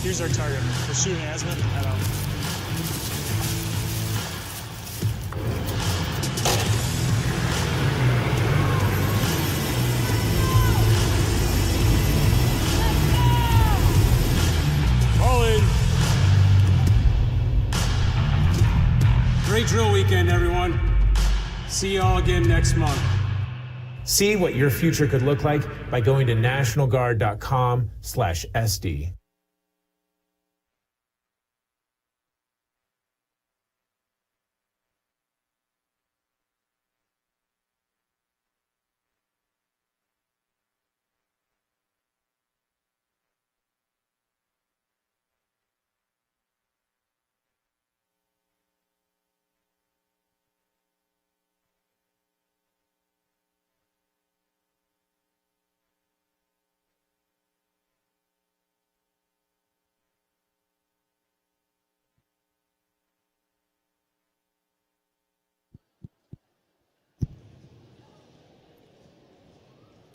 Here's our target. We're shooting azimuth head on. Rolling. Great drill weekend, everyone. See you all again next month. See what your future could look like by going to nationalguard.com/SD.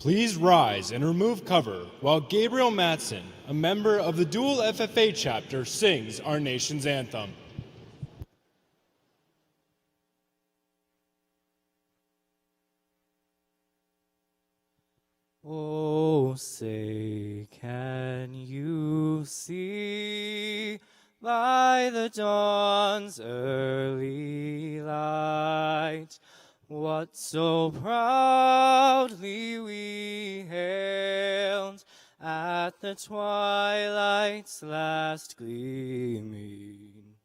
Please rise and remove cover while Gabriel Mattson, a member of the dual FFA chapter, sings our nation's anthem. Oh, say, can you see by the dawn's early light what so proudly we hailed at the twilight's last gleaming,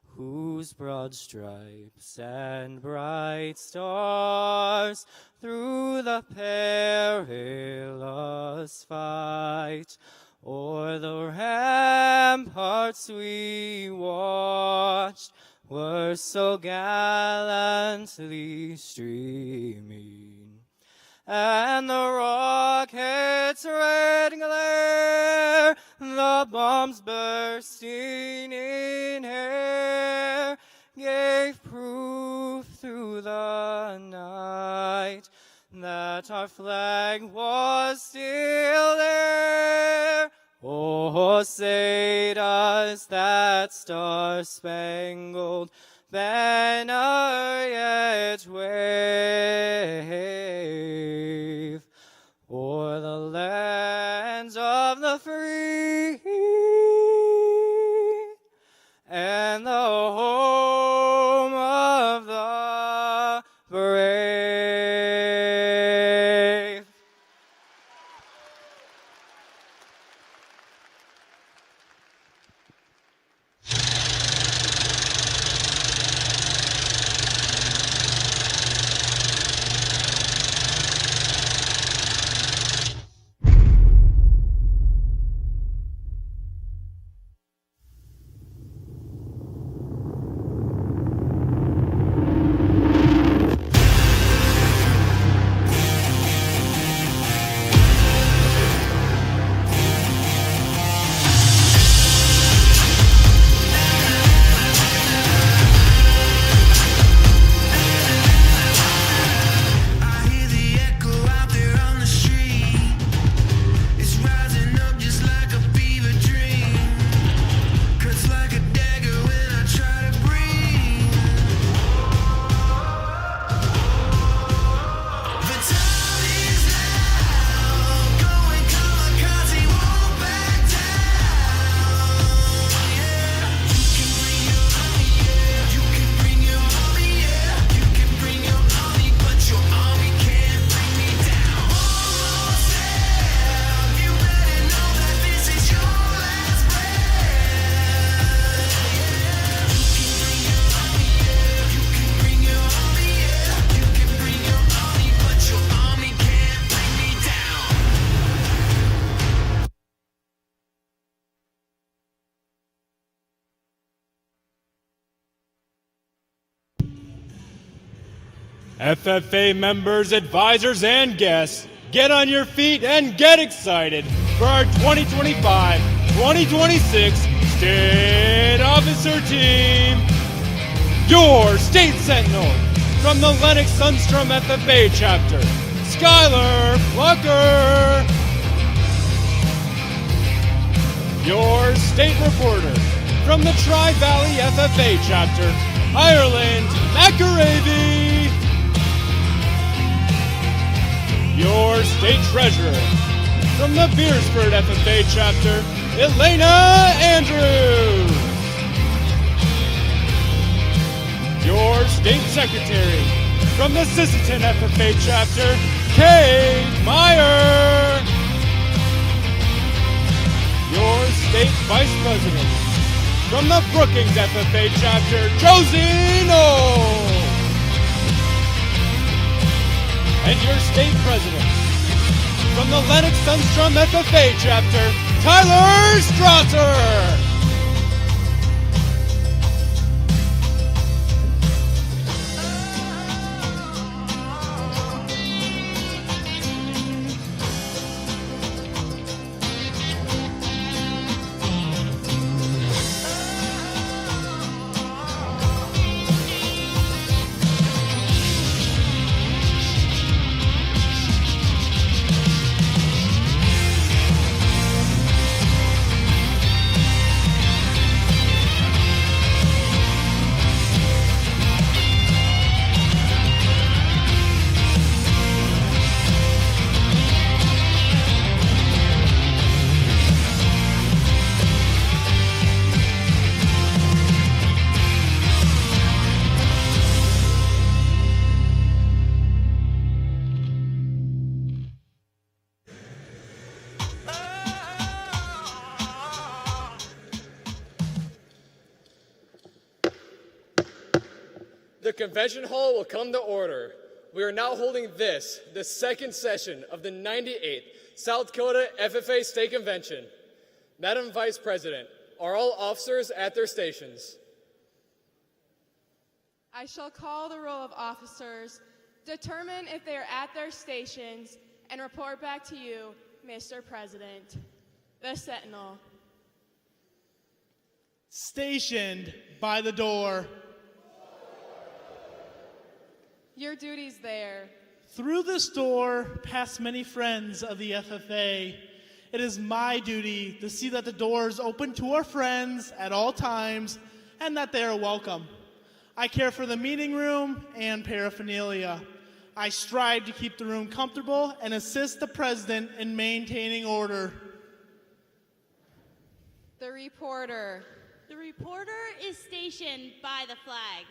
whose broad stripes and bright stars through the perilous fight o'er the ramparts we watched were so gallantly streaming, and the rocket's red glare, the bombs bursting in air, gave proof through the night that our flag was still there. Oh, say does that star-spangled banner yet wave o'er the lands of the free and the home of the brave. FFA members, advisors, and guests, get on your feet and get excited for our 2025-2026 State Officer Team. Your State Sentinel from the Lennox Sundstrom FFA chapter, Skylar Plucker. Your state reporter from the Tri-Valley FFA chapter, Ireland, McAravey. Your state treasurer from the Beersford FFA chapter, Elena Andrews. Your state secretary from the Sisseton FFA chapter, Kate Meyer. Your state vice president from the Brookings FFA chapter, Josie Knoll. And your state president from the Lennox Sunstrom FFA chapter, Tyler Strasser. The convention hall will come to order. We are now holding this, the second session of the 98th South Dakota FFA State Convention. Madam Vice President, are all officers at their stations? I shall call the roll of officers, determine if they are at their stations, and report back to you, Mr. President. The Sentinel. Stationed by the door. Your duties there. Through this door, past many friends of the FFA, it is my duty to see that the doors open to our friends at all times and that they are welcome. I care for the meeting room and paraphernalia. I strive to keep the room comfortable and assist the president in maintaining order. The reporter. The reporter is stationed by the flag.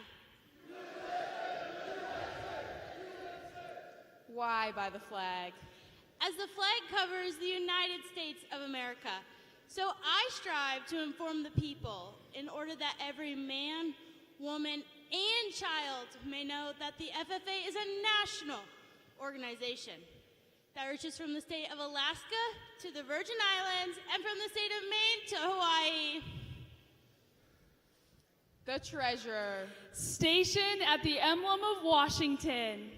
Why by the flag? As the flag covers the United States of America, so I strive to inform the people in order that every man, woman, and child may know that the FFA is a national organization that reaches from the state of Alaska to the Virgin Islands and from the state of Maine to Hawaii. The treasurer. Stationed at the emblem of Washington.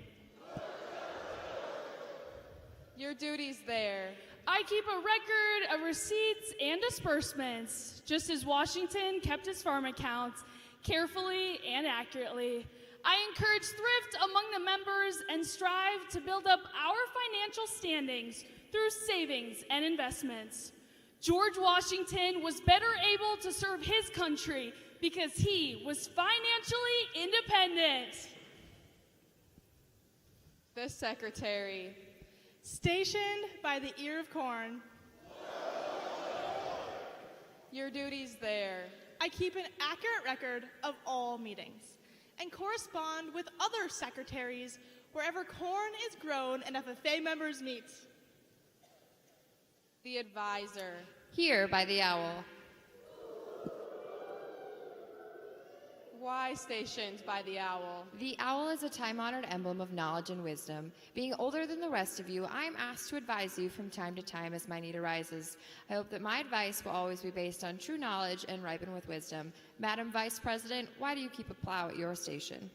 Your duties there. I keep a record of receipts and disbursements, just as Washington kept his farm accounts carefully and accurately. I encourage thrift among the members and strive to build up our financial standings through savings and investments. George Washington was better able to serve his country because he was financially independent. The secretary. Stationed by the ear of corn. Your duties there. I keep an accurate record of all meetings and correspond with other secretaries wherever corn is grown and FFA members meet. The advisor. Here by the owl. Why stationed by the owl? The owl is a time-honored emblem of knowledge and wisdom. Being older than the rest of you, I am asked to advise you from time to time as my need arises. I hope that my advice will always be based on true knowledge and ripen with wisdom. Madam Vice President, why do you keep a plow at your station?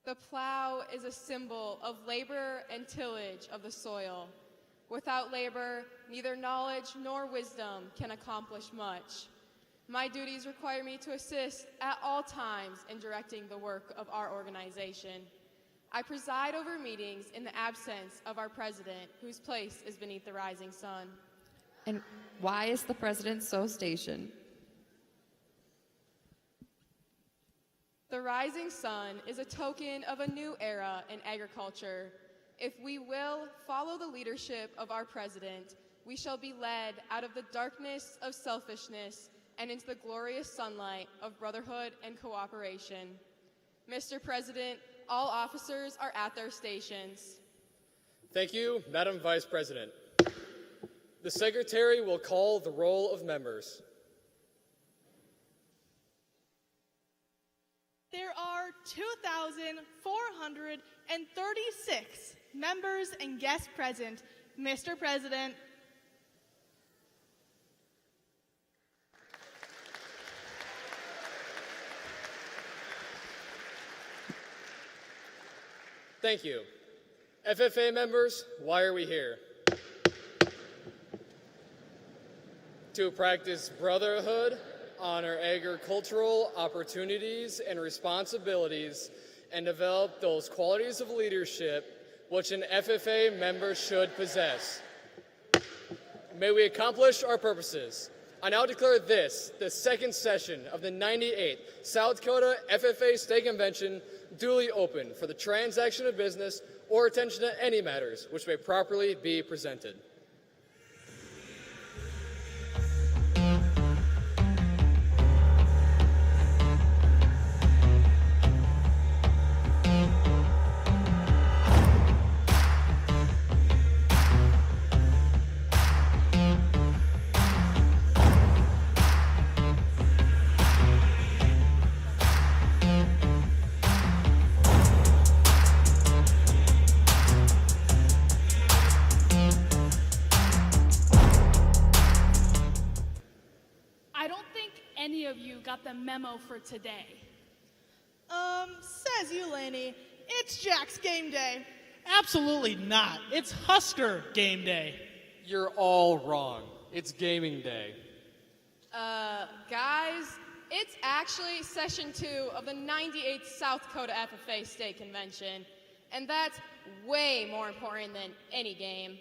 The plow is a symbol of labor and tillage of the soil. Without labor, neither knowledge nor wisdom can accomplish much. My duties require me to assist at all times in directing the work of our organization. I preside over meetings in the absence of our president, whose place is beneath the rising sun. And why is the president so stationed? The rising sun is a token of a new era in agriculture. If we will follow the leadership of our president, we shall be led out of the darkness of selfishness and into the glorious sunlight of brotherhood and cooperation. Mr. President, all officers are at their stations. Thank you, Madam Vice President. The Secretary will call the roll of members. There are 2,436 members and guests present. Mr. President. Thank you. FFA members, why are we here? To practice brotherhood, honor agricultural opportunities and responsibilities, and develop those qualities of leadership which an FFA member should possess. May we accomplish our purposes. I now declare this, the second session of the 98th South Dakota FFA State Convention, duly open for the transaction of business or attention to any matters which may properly be presented. Got the memo for today. Says you, Laney. It's Jack's game day. Absolutely not. It's Husker game day. You're all wrong. It's gaming day. Guys, it's actually session 2 of the 98th South Dakota FFA State Convention, and that's way more important than any game.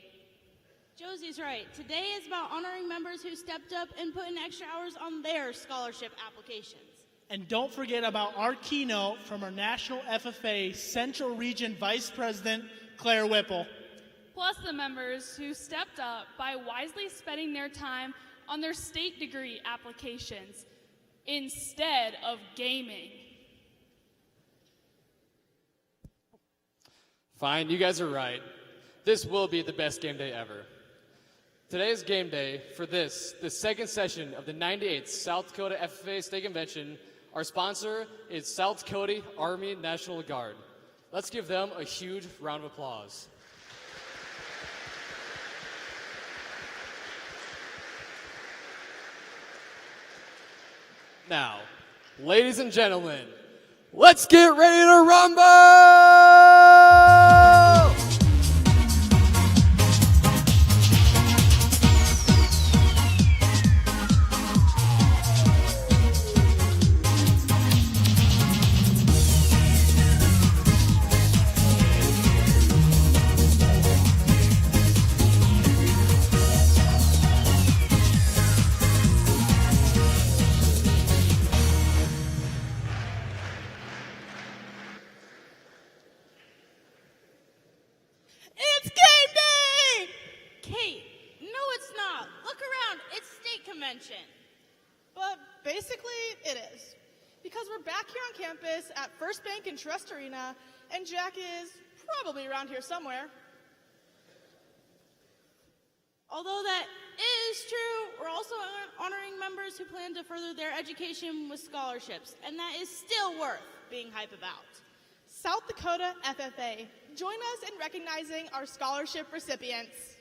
Josie's right. Today is about honoring members who stepped up and put in extra hours on their scholarship applications. And don't forget about our keynote from our National FFA Central Region Vice President, Claire Whipple. Plus the members who stepped up by wisely spending their time on their state degree applications instead of gaming. Fine, you guys are right. This will be the best game day ever. Today is game day for the second session of the 98th South Dakota FFA State Convention. Our sponsor is South Dakota Army National Guard. Let's give them a huge round of applause. Now, ladies and gentlemen, let's get ready to rumble! At First Bank and Trust Arena, and Jack is probably around here somewhere. Although that is true, we're also honoring members who plan to further their education with scholarships, and that is still worth being hype about. South Dakota FFA, join us in recognizing our scholarship recipients.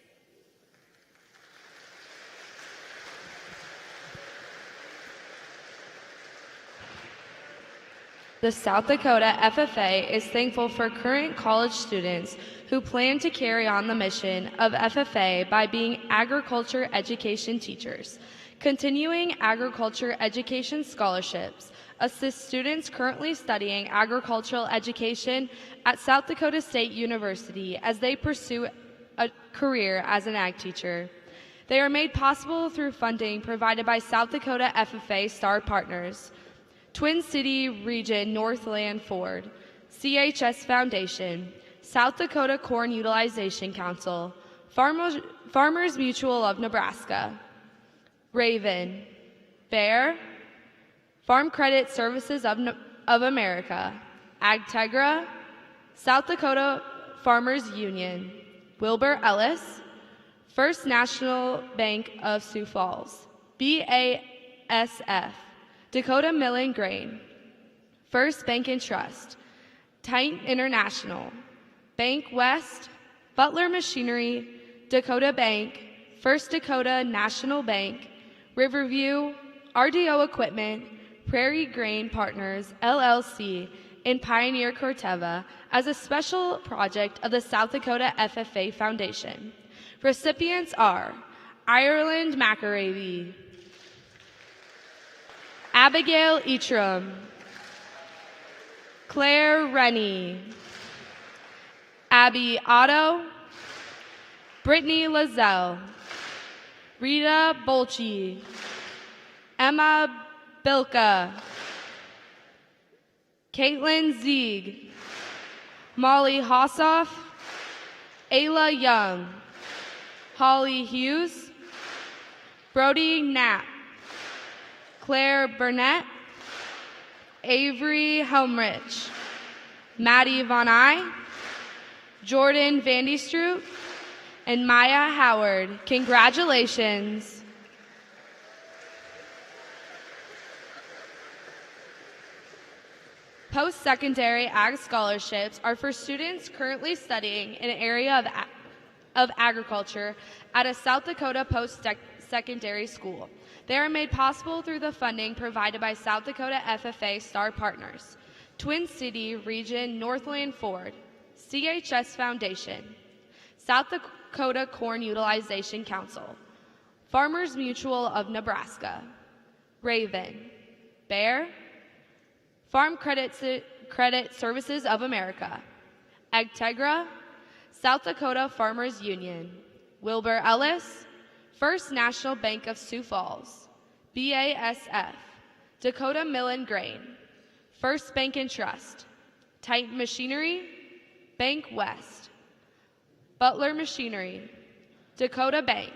The South Dakota FFA is thankful for current college students who plan to carry on the mission of FFA by being agriculture education teachers. Continuing agriculture education scholarships assist students currently studying agricultural education at South Dakota State University as they pursue a career as an ag teacher. They are made possible through funding provided by South Dakota FFA Star Partners, Twin City Region Northland Ford, CHS Foundation, South Dakota Corn Utilization Council, Farmers Mutual of Nebraska, Raven, Bear, Farm Credit Services of America, AgTegra, South Dakota Farmers Union, Wilbur Ellis, First National Bank of Sioux Falls, BASF, Dakota Mill and Grain, First Bank and Trust, Titan International, Bank West, Butler Machinery, Dakota Bank, First Dakota National Bank, Riverview, RDO Equipment, Prairie Grain Partners, LLC, and Pioneer Corteva as a special project of the South Dakota FFA Foundation. Recipients are Ireland McAravey, Abigail Etram, Claire Rennie, Abby Otto, Brittany Lazelle, Rita Bolchi, Emma Bilka, Caitlin Zieg, Molly Hossoff, Ayla Young, Holly Hughes, Brody Knapp, Claire Burnett, Avery Helmrich, Maddie Von Eye, Jordan Vandystroop, and Maya Howard. Congratulations. Post-secondary ag scholarships are for students currently studying in an area of agriculture at a South Dakota post-secondary school. They are made possible through the funding provided by South Dakota FFA Star Partners, Twin City Region Northland Ford, CHS Foundation, South Dakota Corn Utilization Council, Farmers Mutual of Nebraska, Raven, Bear, Farm Credit Services of America, AgTegra, South Dakota Farmers Union, Wilbur Ellis, First National Bank of Sioux Falls, BASF, Dakota Mill and Grain, First Bank and Trust, Titan Machinery, Bank West, Butler Machinery, Dakota Bank,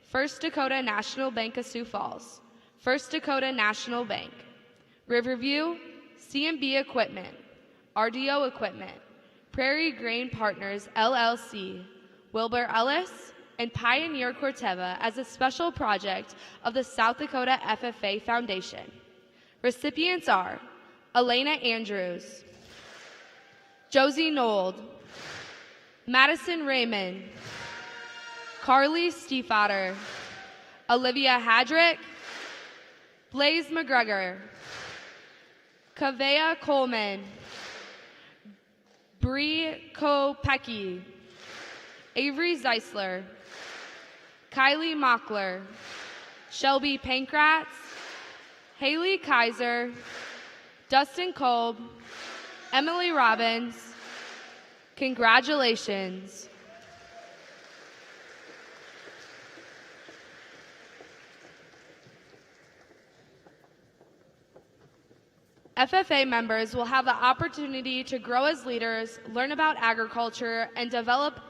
First Dakota National Bank of Sioux Falls, First Dakota National Bank, Riverview, C&B Equipment, RDO Equipment, Prairie Grain Partners, LLC, Wilbur Ellis, and Pioneer Corteva as a special project of the South Dakota FFA Foundation. Recipients are Elena Andrews, Josie Nold, Madison Raymond, Carly Stiefvater, Olivia Hadrick, Blaze McGregor, Kavea Coleman, Bree Kopecki, Avery Zeisler, Kylie Mockler, Shelby Pankratz, Haley Kaiser, Dustin Kolb, Emily Robbins. Congratulations. FFA members will have the opportunity to grow as leaders, learn about agriculture, and develop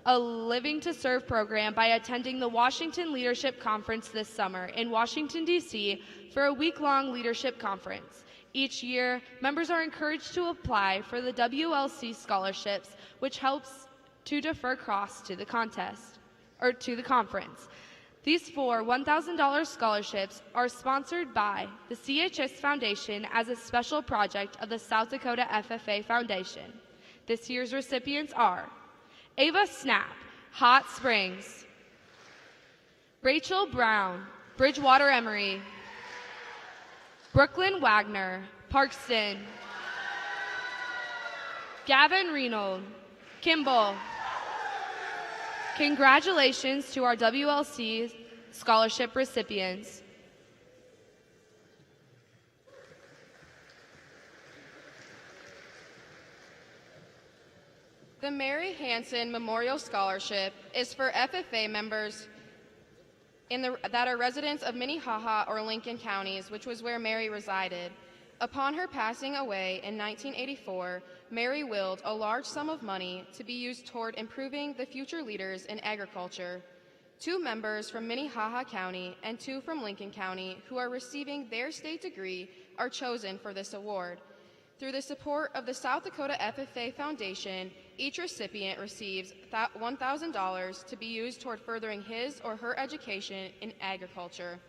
a Living to Serve program by attending the Washington Leadership Conference this summer in Washington, D.C. for a week-long leadership conference. Each year, members are encouraged to apply for the WLC scholarships, which helps to defer costs to the conference. These four $1,000 scholarships are sponsored by the CHS Foundation as a special project of the South Dakota FFA Foundation. This year's recipients are Ava Snap, Hot Springs, Rachel Brown, Bridgewater Emory, Brooklyn Wagner, Parkston, Gavin Reynolds, Kimball. Congratulations to our WLC scholarship recipients. The Mary Hansen Memorial Scholarship is for FFA members that are residents of Minnehaha or Lincoln counties, which was where Mary resided. Upon her passing away in 1984, Mary willed a large sum of money to be used toward improving the future leaders in agriculture. 2 members from Minnehaha County and 2 from Lincoln County who are receiving their state degree are chosen for this award. Through the support of the South Dakota FFA Foundation, each recipient receives $1,000 to be used toward furthering his or her education in agriculture.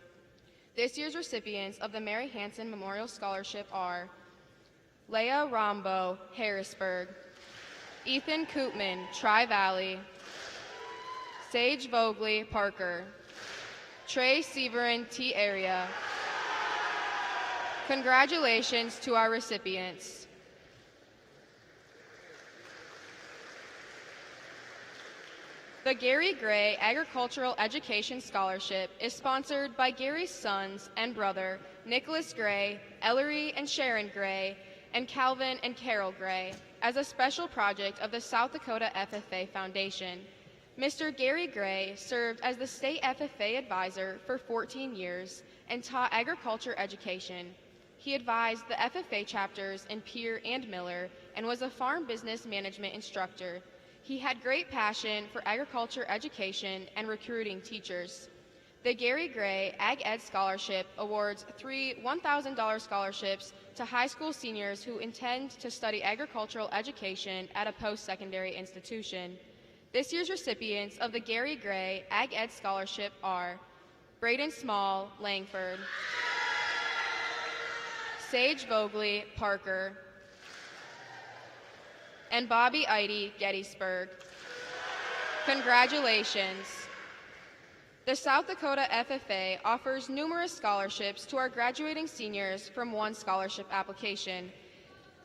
This year's recipients of the Mary Hansen Memorial Scholarship are Leah Rombo, Harrisburg; Ethan Koopman, Tri-Valley; Sage Vogley, Parker; Trey Severin, T Area. Congratulations to our recipients. The Gary Gray Agricultural Education Scholarship is sponsored by Gary's sons and brother, Nicholas Gray, Ellery and Sharon Gray, and Calvin and Carol Gray, as a special project of the South Dakota FFA Foundation. Mr. Gary Gray served as the state FFA advisor for 14 years and taught agriculture education. He advised the FFA chapters in Pierre and Miller and was a farm business management instructor. He had great passion for agriculture education and recruiting teachers. The Gary Gray Ag Ed Scholarship awards 3 $1,000 scholarships to high school seniors who intend to study agricultural education at a post-secondary institution. This year's recipients of the Gary Gray Ag Ed Scholarship are Braden Small, Langford; Sage Vogley, Parker; and Bobby Eide, Gettysburg. Congratulations. The South Dakota FFA offers numerous scholarships to our graduating seniors from one scholarship application.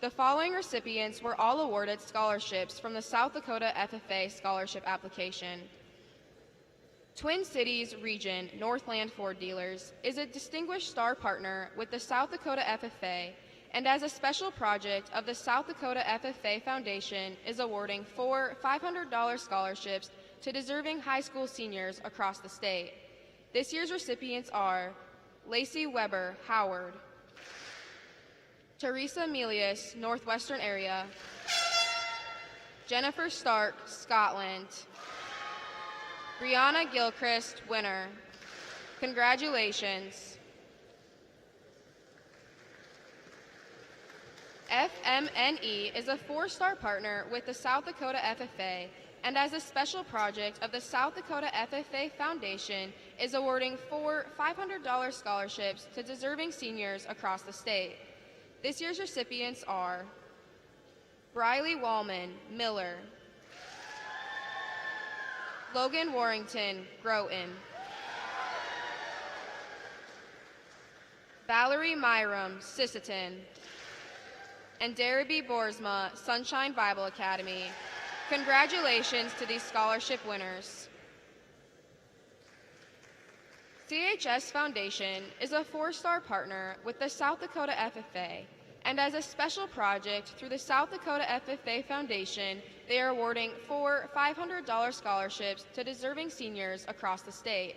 The following recipients were all awarded scholarships from the South Dakota FFA scholarship application. Twin Cities Region Northland Ford Dealers is a distinguished star partner with the South Dakota FFA, and as a special project of the South Dakota FFA Foundation is awarding 4 $500 scholarships to deserving high school seniors across the state. This year's recipients are Lacey Weber, Howard; Teresa Milius, Northwestern Area; Jennifer Stark, Scotland; Brianna Gilchrist, Winner. Congratulations. FMNE is a 4-star partner with the South Dakota FFA, and as a special project of the South Dakota FFA Foundation is awarding 4 $500 scholarships to deserving seniors across the state. This year's recipients are Briley Wallman, Miller; Logan Warrington, Groton; Valerie Myram, Sisseton; and Darby Boersma, Sunshine Bible Academy. Congratulations to these scholarship winners. CHS Foundation is a 4-star partner with the South Dakota FFA, and as a special project through the South Dakota FFA Foundation, they are awarding 4 $500 scholarships to deserving seniors across the state.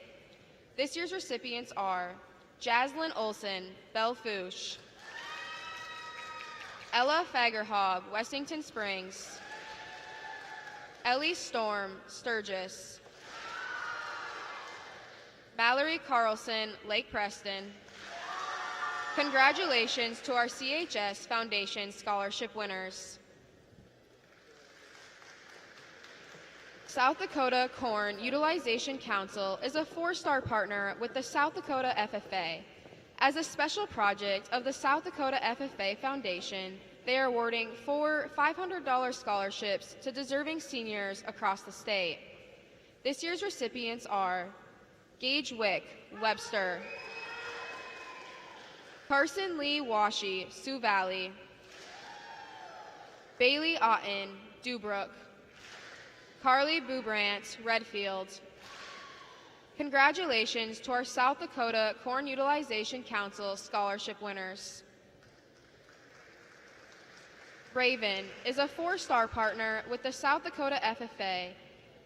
This year's recipients are Jaslyn Olson, Belle Fourche; Ella Fagerhob, Wessington Springs; Ellie Storm, Sturgis; Mallory Carlson, Lake Preston. Congratulations to our CHS Foundation scholarship winners. South Dakota Corn Utilization Council is a 4-star partner with the South Dakota FFA. As a special project of the South Dakota FFA Foundation, they are awarding 4 $500 scholarships to deserving seniors across the state. This year's recipients are Gage Wick, Webster; Carson Lee Washi, Sioux Valley; Bailey Otten, Dubrook; Carly Bubrant, Redfield. Congratulations to our South Dakota Corn Utilization Council scholarship winners. Raven is a 4-star partner with the South Dakota FFA.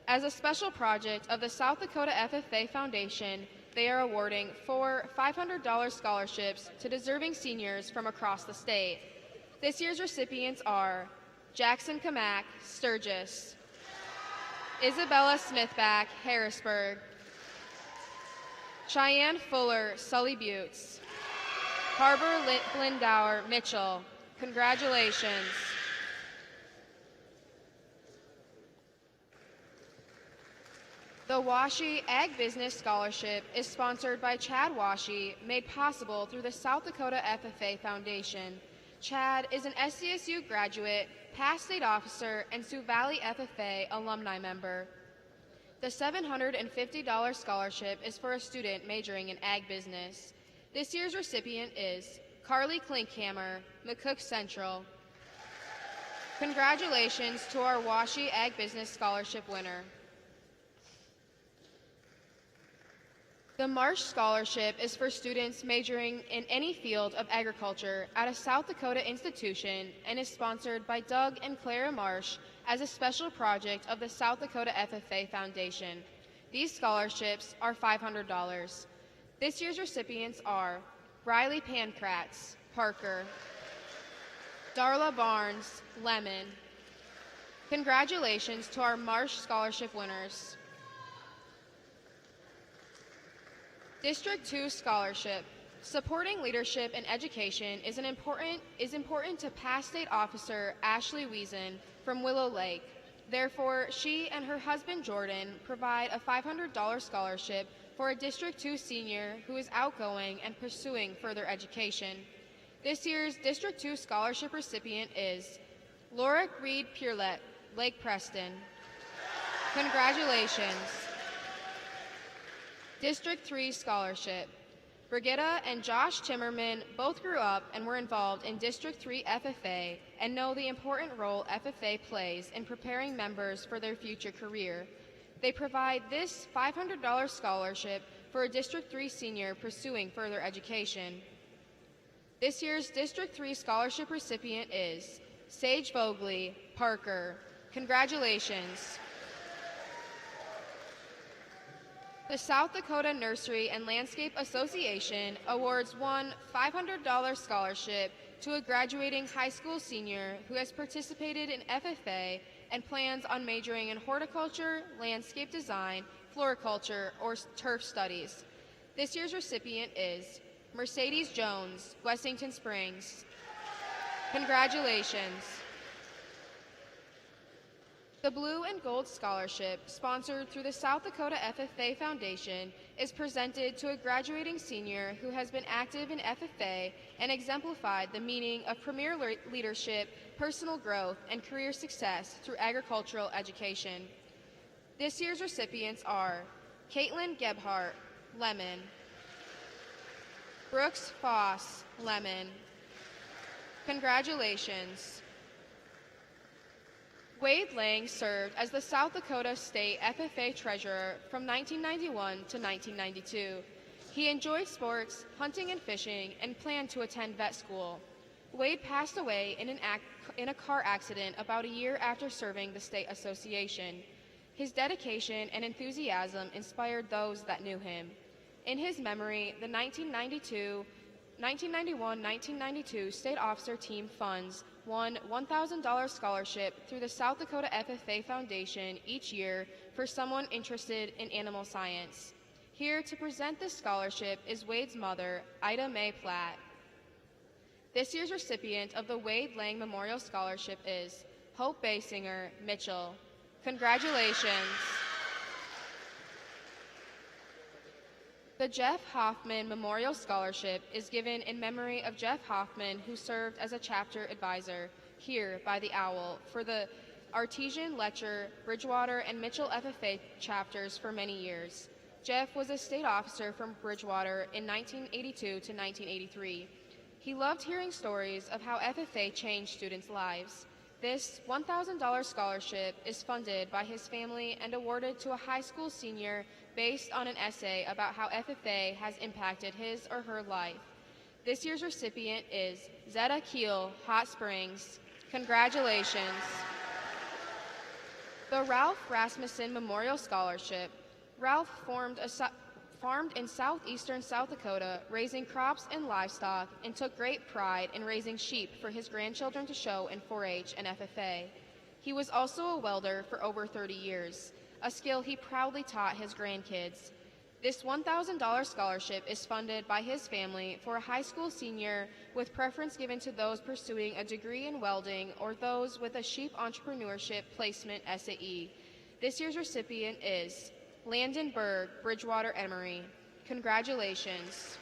As a special project of the South Dakota FFA Foundation, they are awarding 4 $500 scholarships to deserving seniors from across the state. This year's recipients are Jackson Kamak, Sturgis; Isabella Smithback, Harrisburg; Cheyenne Fuller, Sully Buttes; Harbor Lindauer, Mitchell. Congratulations. The Washi Ag Business Scholarship is sponsored by Chad Washi, made possible through the South Dakota FFA Foundation. Chad is an SDSU graduate, past state officer, and Sioux Valley FFA alumni member. The $750 scholarship is for a student majoring in ag business. This year's recipient is Carly Klinkhammer, McCook Central. Congratulations to our Washi Ag Business Scholarship winner. The Marsh Scholarship is for students majoring in any field of agriculture at a South Dakota institution and is sponsored by Doug and Clara Marsh as a special project of the South Dakota FFA Foundation. These scholarships are $500. This year's recipients are Riley Pankratz, Parker; Darla Barnes, Lemon. Congratulations to our Marsh Scholarship winners. District 2 Scholarship. Supporting leadership and education is important to past state officer Ashley Wiesen from Willow Lake. Therefore, she and her husband Jordan provide a $500 scholarship for a District 2 senior who is outgoing and pursuing further education. This year's District 2 scholarship recipient is Laura Reed Pierlet, Lake Preston. Congratulations. District 3 Scholarship. Brigitta and Josh Timmerman both grew up and were involved in District 3 FFA and know the important role FFA plays in preparing members for their future career. They provide this $500 scholarship for a District 3 senior pursuing further education. This year's District 3 scholarship recipient is Sage Vogley, Parker. Congratulations. The South Dakota Nursery and Landscape Association awards one $500 scholarship to a graduating high school senior who has participated in FFA and plans on majoring in horticulture, landscape design, floriculture, or turf studies. This year's recipient is Mercedes Jones, Wessington Springs. Congratulations. The Blue and Gold Scholarship, sponsored through the South Dakota FFA Foundation, is presented to a graduating senior who has been active in FFA and exemplified the meaning of premier leadership, personal growth, and career success through agricultural education. This year's recipients are Caitlin Gebhardt, Lemon; Brooks Foss, Lemon. Congratulations. Wade Lang served as the South Dakota State FFA Treasurer from 1991 to 1992. He enjoyed sports, hunting and fishing, and planned to attend vet school. Wade passed away in a car accident about a year after serving the state association. His dedication and enthusiasm inspired those that knew him. In his memory, the 1991-1992 State Officer Team funds one $1,000 scholarship through the South Dakota FFA Foundation each year for someone interested in animal science. Here to present this scholarship is Wade's mother, Ida Mae Platt. This year's recipient of the Wade Lang Memorial Scholarship is Hope Basinger, Mitchell. Congratulations. The Jeff Hoffman Memorial Scholarship is given in memory of Jeff Hoffman, who served as a chapter advisor here by the OWL for the Artesian, Letcher, Bridgewater, and Mitchell FFA chapters for many years. Jeff was a state officer from Bridgewater in 1982 to 1983. He loved hearing stories of how FFA changed students' lives. This $1,000 scholarship is funded by his family and awarded to a high school senior based on an essay about how FFA has impacted his or her life. This year's recipient is Zeta Keel, Hot Springs. Congratulations. The Ralph Rasmussen Memorial Scholarship. Ralph formed farmed in southeastern South Dakota, raising crops and livestock, and took great pride in raising sheep for his grandchildren to show in 4-H and FFA. He was also a welder for over 30 years, a skill he proudly taught his grandkids. This $1,000 scholarship is funded by his family for a high school senior, with preference given to those pursuing a degree in welding or those with a sheep entrepreneurship placement SAE. This year's recipient is Landon Berg, Bridgewater Emory. Congratulations.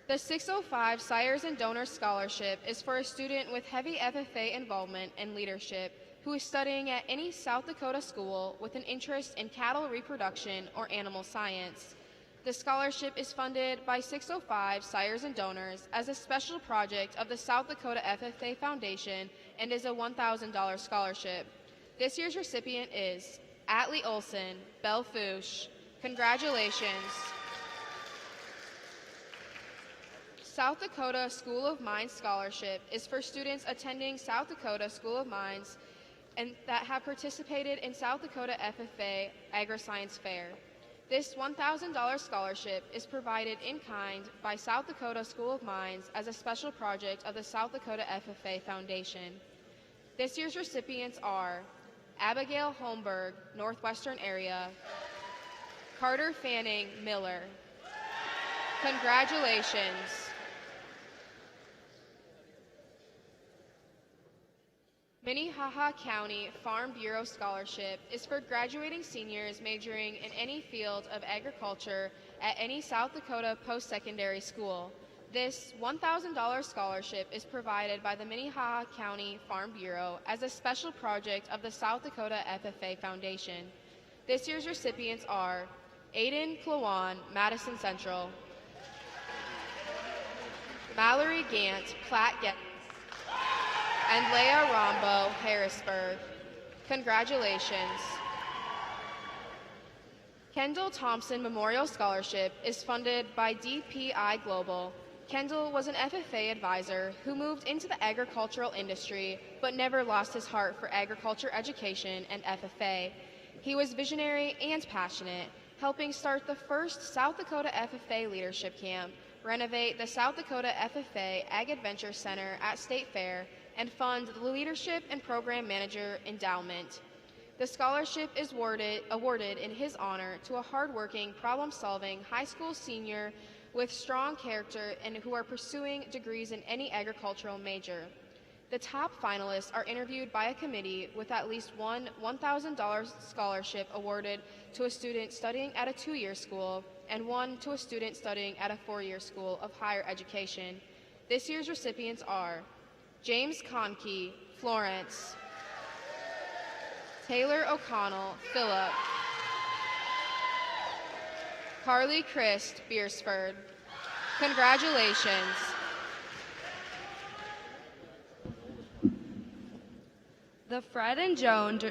The 605 Sires and Donors Scholarship is for a student with heavy FFA involvement and leadership who is studying at any South Dakota school with an interest in cattle reproduction or animal science. The scholarship is funded by 605 Sires and Donors as a special project of the South Dakota FFA Foundation and is a $1,000 scholarship. This year's recipient is Atlee Olson, Belle Fourche. Congratulations. South Dakota School of Mines Scholarship is for students attending South Dakota School of Mines and that have participated in South Dakota FFA Agri-Science Fair. This $1,000 scholarship is provided in kind by South Dakota School of Mines as a special project of the South Dakota FFA Foundation. This year's recipients are Abigail Holmberg, Northwestern Area, Carter Fanning, Miller. Congratulations. Minnehaha County Farm Bureau Scholarship is for graduating seniors majoring in any field of agriculture at any South Dakota post-secondary school. This $1,000 scholarship is provided by the Minnehaha County Farm Bureau as a special project of the South Dakota FFA Foundation. This year's recipients are Aiden Klawan, Madison Central, Mallory Gant, Platte Gettys, and Leah Rombo, Harrisburg. Congratulations. Kendall Thompson Memorial Scholarship is funded by DPI Global. Kendall was an FFA advisor who moved into the agricultural industry but never lost his heart for agriculture education and FFA. He was visionary and passionate, helping start the first South Dakota FFA Leadership Camp, renovate the South Dakota FFA Ag Adventure Center at State Fair, and fund the Leadership and Program Manager Endowment. The scholarship is awarded in his honor to a hardworking, problem-solving high school senior with strong character and who are pursuing degrees in any agricultural major. The top finalists are interviewed by a committee with at least one $1,000 scholarship awarded to a student studying at a 2-year school and one to a student studying at a 4-year school of higher education. This year's recipients are James Conkey, Florence, Taylor O'Connell, Phillip, Carly Christ, Beersford. Congratulations. The Fred and Joan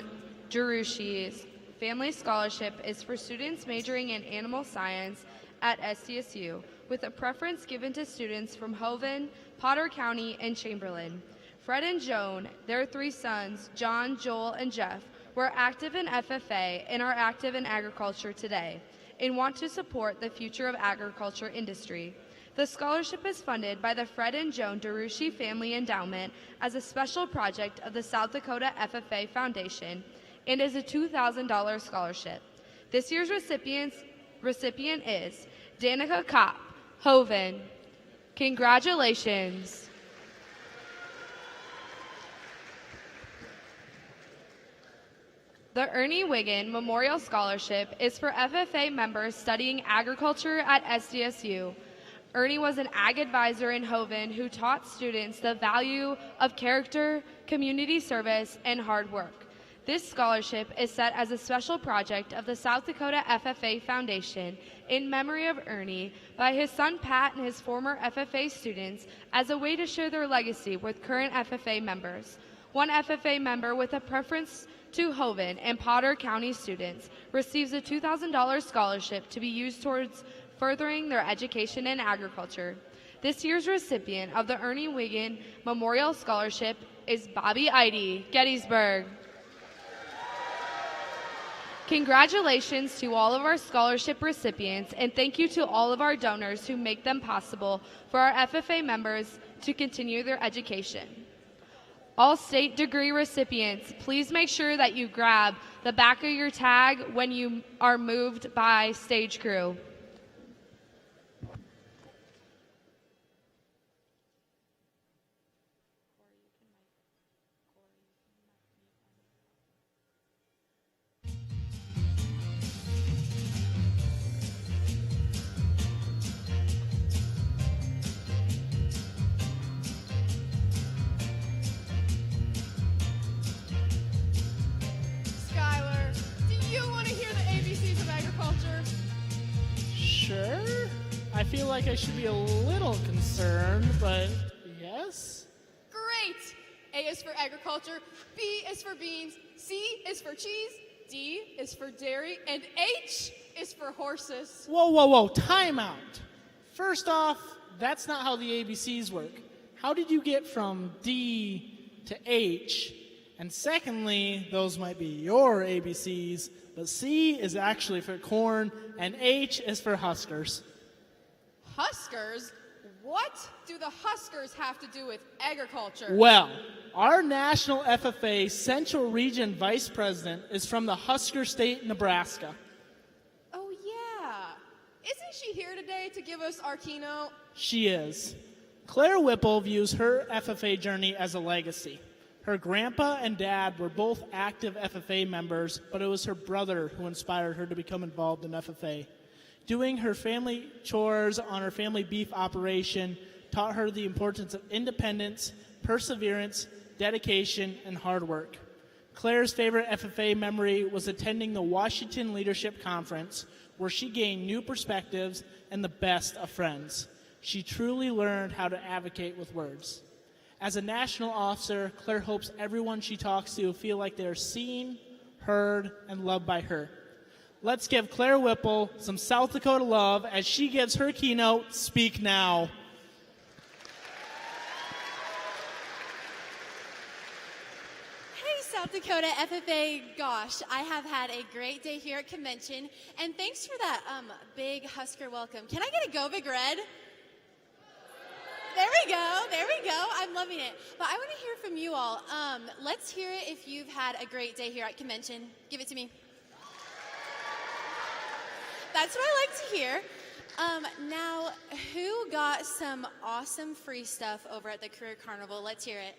Derucci's Family Scholarship is for students majoring in animal science at SDSU, with a preference given to students from Hovind, Potter County, and Chamberlain. Fred and Joan, their 3 sons, John, Joel, and Jeff, were active in FFA and are active in agriculture today and want to support the future of agriculture industry. The scholarship is funded by the Fred and Joan Derucci Family Endowment as a special project of the South Dakota FFA Foundation and is a $2,000 scholarship. This year's recipient is Danica Kopp, Hovind. Congratulations. The Ernie Wiggin Memorial Scholarship is for FFA members studying agriculture at SDSU. Ernie was an ag advisor in Hovind who taught students the value of character, community service, and hard work. This scholarship is set as a special project of the South Dakota FFA Foundation in memory of Ernie by his son Pat and his former FFA students as a way to share their legacy with current FFA members. One FFA member with a preference to Hovind and Potter County students receives a $2,000 scholarship to be used towards furthering their education in agriculture. This year's recipient of the Ernie Wiggin Memorial Scholarship is Bobby Eide, Gettysburg. Congratulations to all of our scholarship recipients, and thank you to all of our donors who make them possible for our FFA members to continue their education. All state degree recipients, please make sure that you grab the back of your tag when you are moved by stage crew. Skylar, do you want to hear the ABCs of agriculture? Sure. I feel like I should be a little concerned, but yes. Great! A is for agriculture, B is for beans, C is for cheese, D is for dairy, and H is for horses. Whoa, time out. First off, that's not how the ABCs work. How did you get from D to H? And secondly, those might be your ABCs, but C is actually for corn, and H is for Huskers. Huskers? What do the Huskers have to do with agriculture? Well, our national FFA Central Region Vice President is from the Husker State, Nebraska. Oh, yeah. Isn't she here today to give us our keynote? She is. Claire Whipple views her FFA journey as a legacy. Her grandpa and dad were both active FFA members, but it was her brother who inspired her to become involved in FFA. Doing her family chores on her family beef operation taught her the importance of independence, perseverance, dedication, and hard work. Claire's favorite FFA memory was attending the Washington Leadership Conference, where she gained new perspectives and the best of friends. She truly learned how to advocate with words. As a national officer, Claire hopes everyone she talks to feel like they are seen, heard, and loved by her. Let's give Claire Whipple some South Dakota love as she gives her keynote, Speak Now. Hey, South Dakota FFA, gosh, I have had a great day here at convention, and thanks for that big Husker welcome. Can I get a Go Big Red? There we go. I'm loving it. But I want to hear from you all. Let's hear it if you've had a great day here at convention. Give it to me. That's what I like to hear. Now, who got some awesome free stuff over at the Career Carnival? Let's hear it.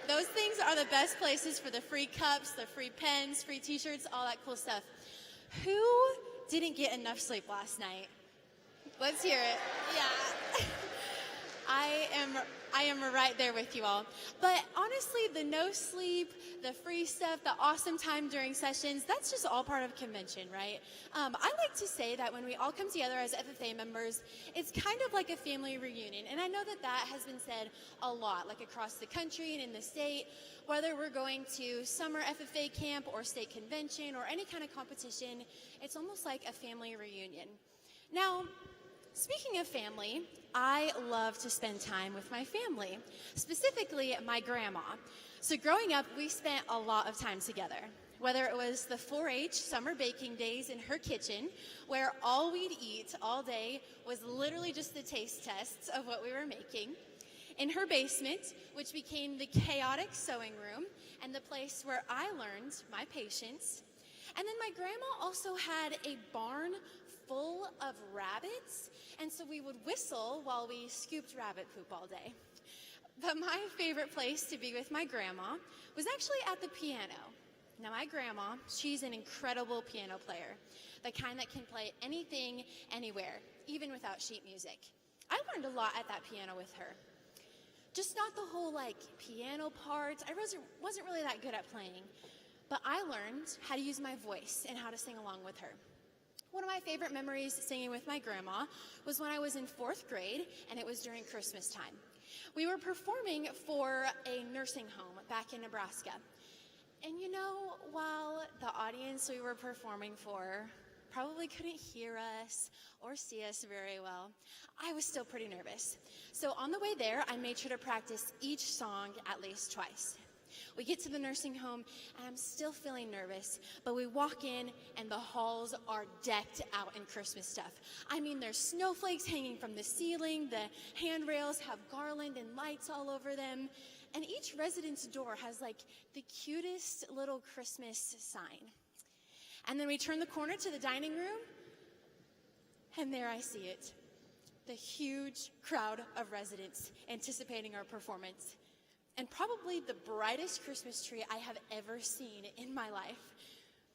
Those things are the best places for the free cups, the free pens, free t-shirts, all that cool stuff. Who didn't get enough sleep last night? Let's hear it. Yeah. I am right there with you all. But honestly, the no sleep, the free stuff, the awesome time during sessions, that's just all part of convention, right? I like to say that when we all come together as FFA members, it's kind of like a family reunion. And I know that that has been said a lot, like across the country and in the state, whether we're going to summer FFA camp or state convention or any kind of competition, it's almost like a family reunion. Now, speaking of family, I love to spend time with my family, specifically my grandma. So growing up, we spent a lot of time together, whether it was the 4-H summer baking days in her kitchen, where all we'd eat all day was literally just the taste tests of what we were making, in her basement, which became the chaotic sewing room and the place where I learned my patience. And then my grandma also had a barn full of rabbits, and so we would whistle while we scooped rabbit poop all day. But my favorite place to be with my grandma was actually at the piano. Now my grandma, she's an incredible piano player, the kind that can play anything, anywhere, even without sheet music. I learned a lot at that piano with her. Just not the whole piano parts. I wasn't really that good at playing, but I learned how to use my voice and how to sing along with her. One of my favorite memories singing with my grandma was when I was in 4th grade, and it was during Christmas time. We were performing for a nursing home back in Nebraska. And while the audience we were performing for probably couldn't hear us or see us very well, I was still pretty nervous. So on the way there, I made sure to practice each song at least twice. We get to the nursing home, and I'm still feeling nervous, but we walk in, and the halls are decked out in Christmas stuff. I mean, there's snowflakes hanging from the ceiling, the handrails have garland and lights all over them, and each resident's door has like the cutest little Christmas sign. And then we turn the corner to the dining room, and there I see it. The huge crowd of residents anticipating our performance. And probably the brightest Christmas tree I have ever seen in my life.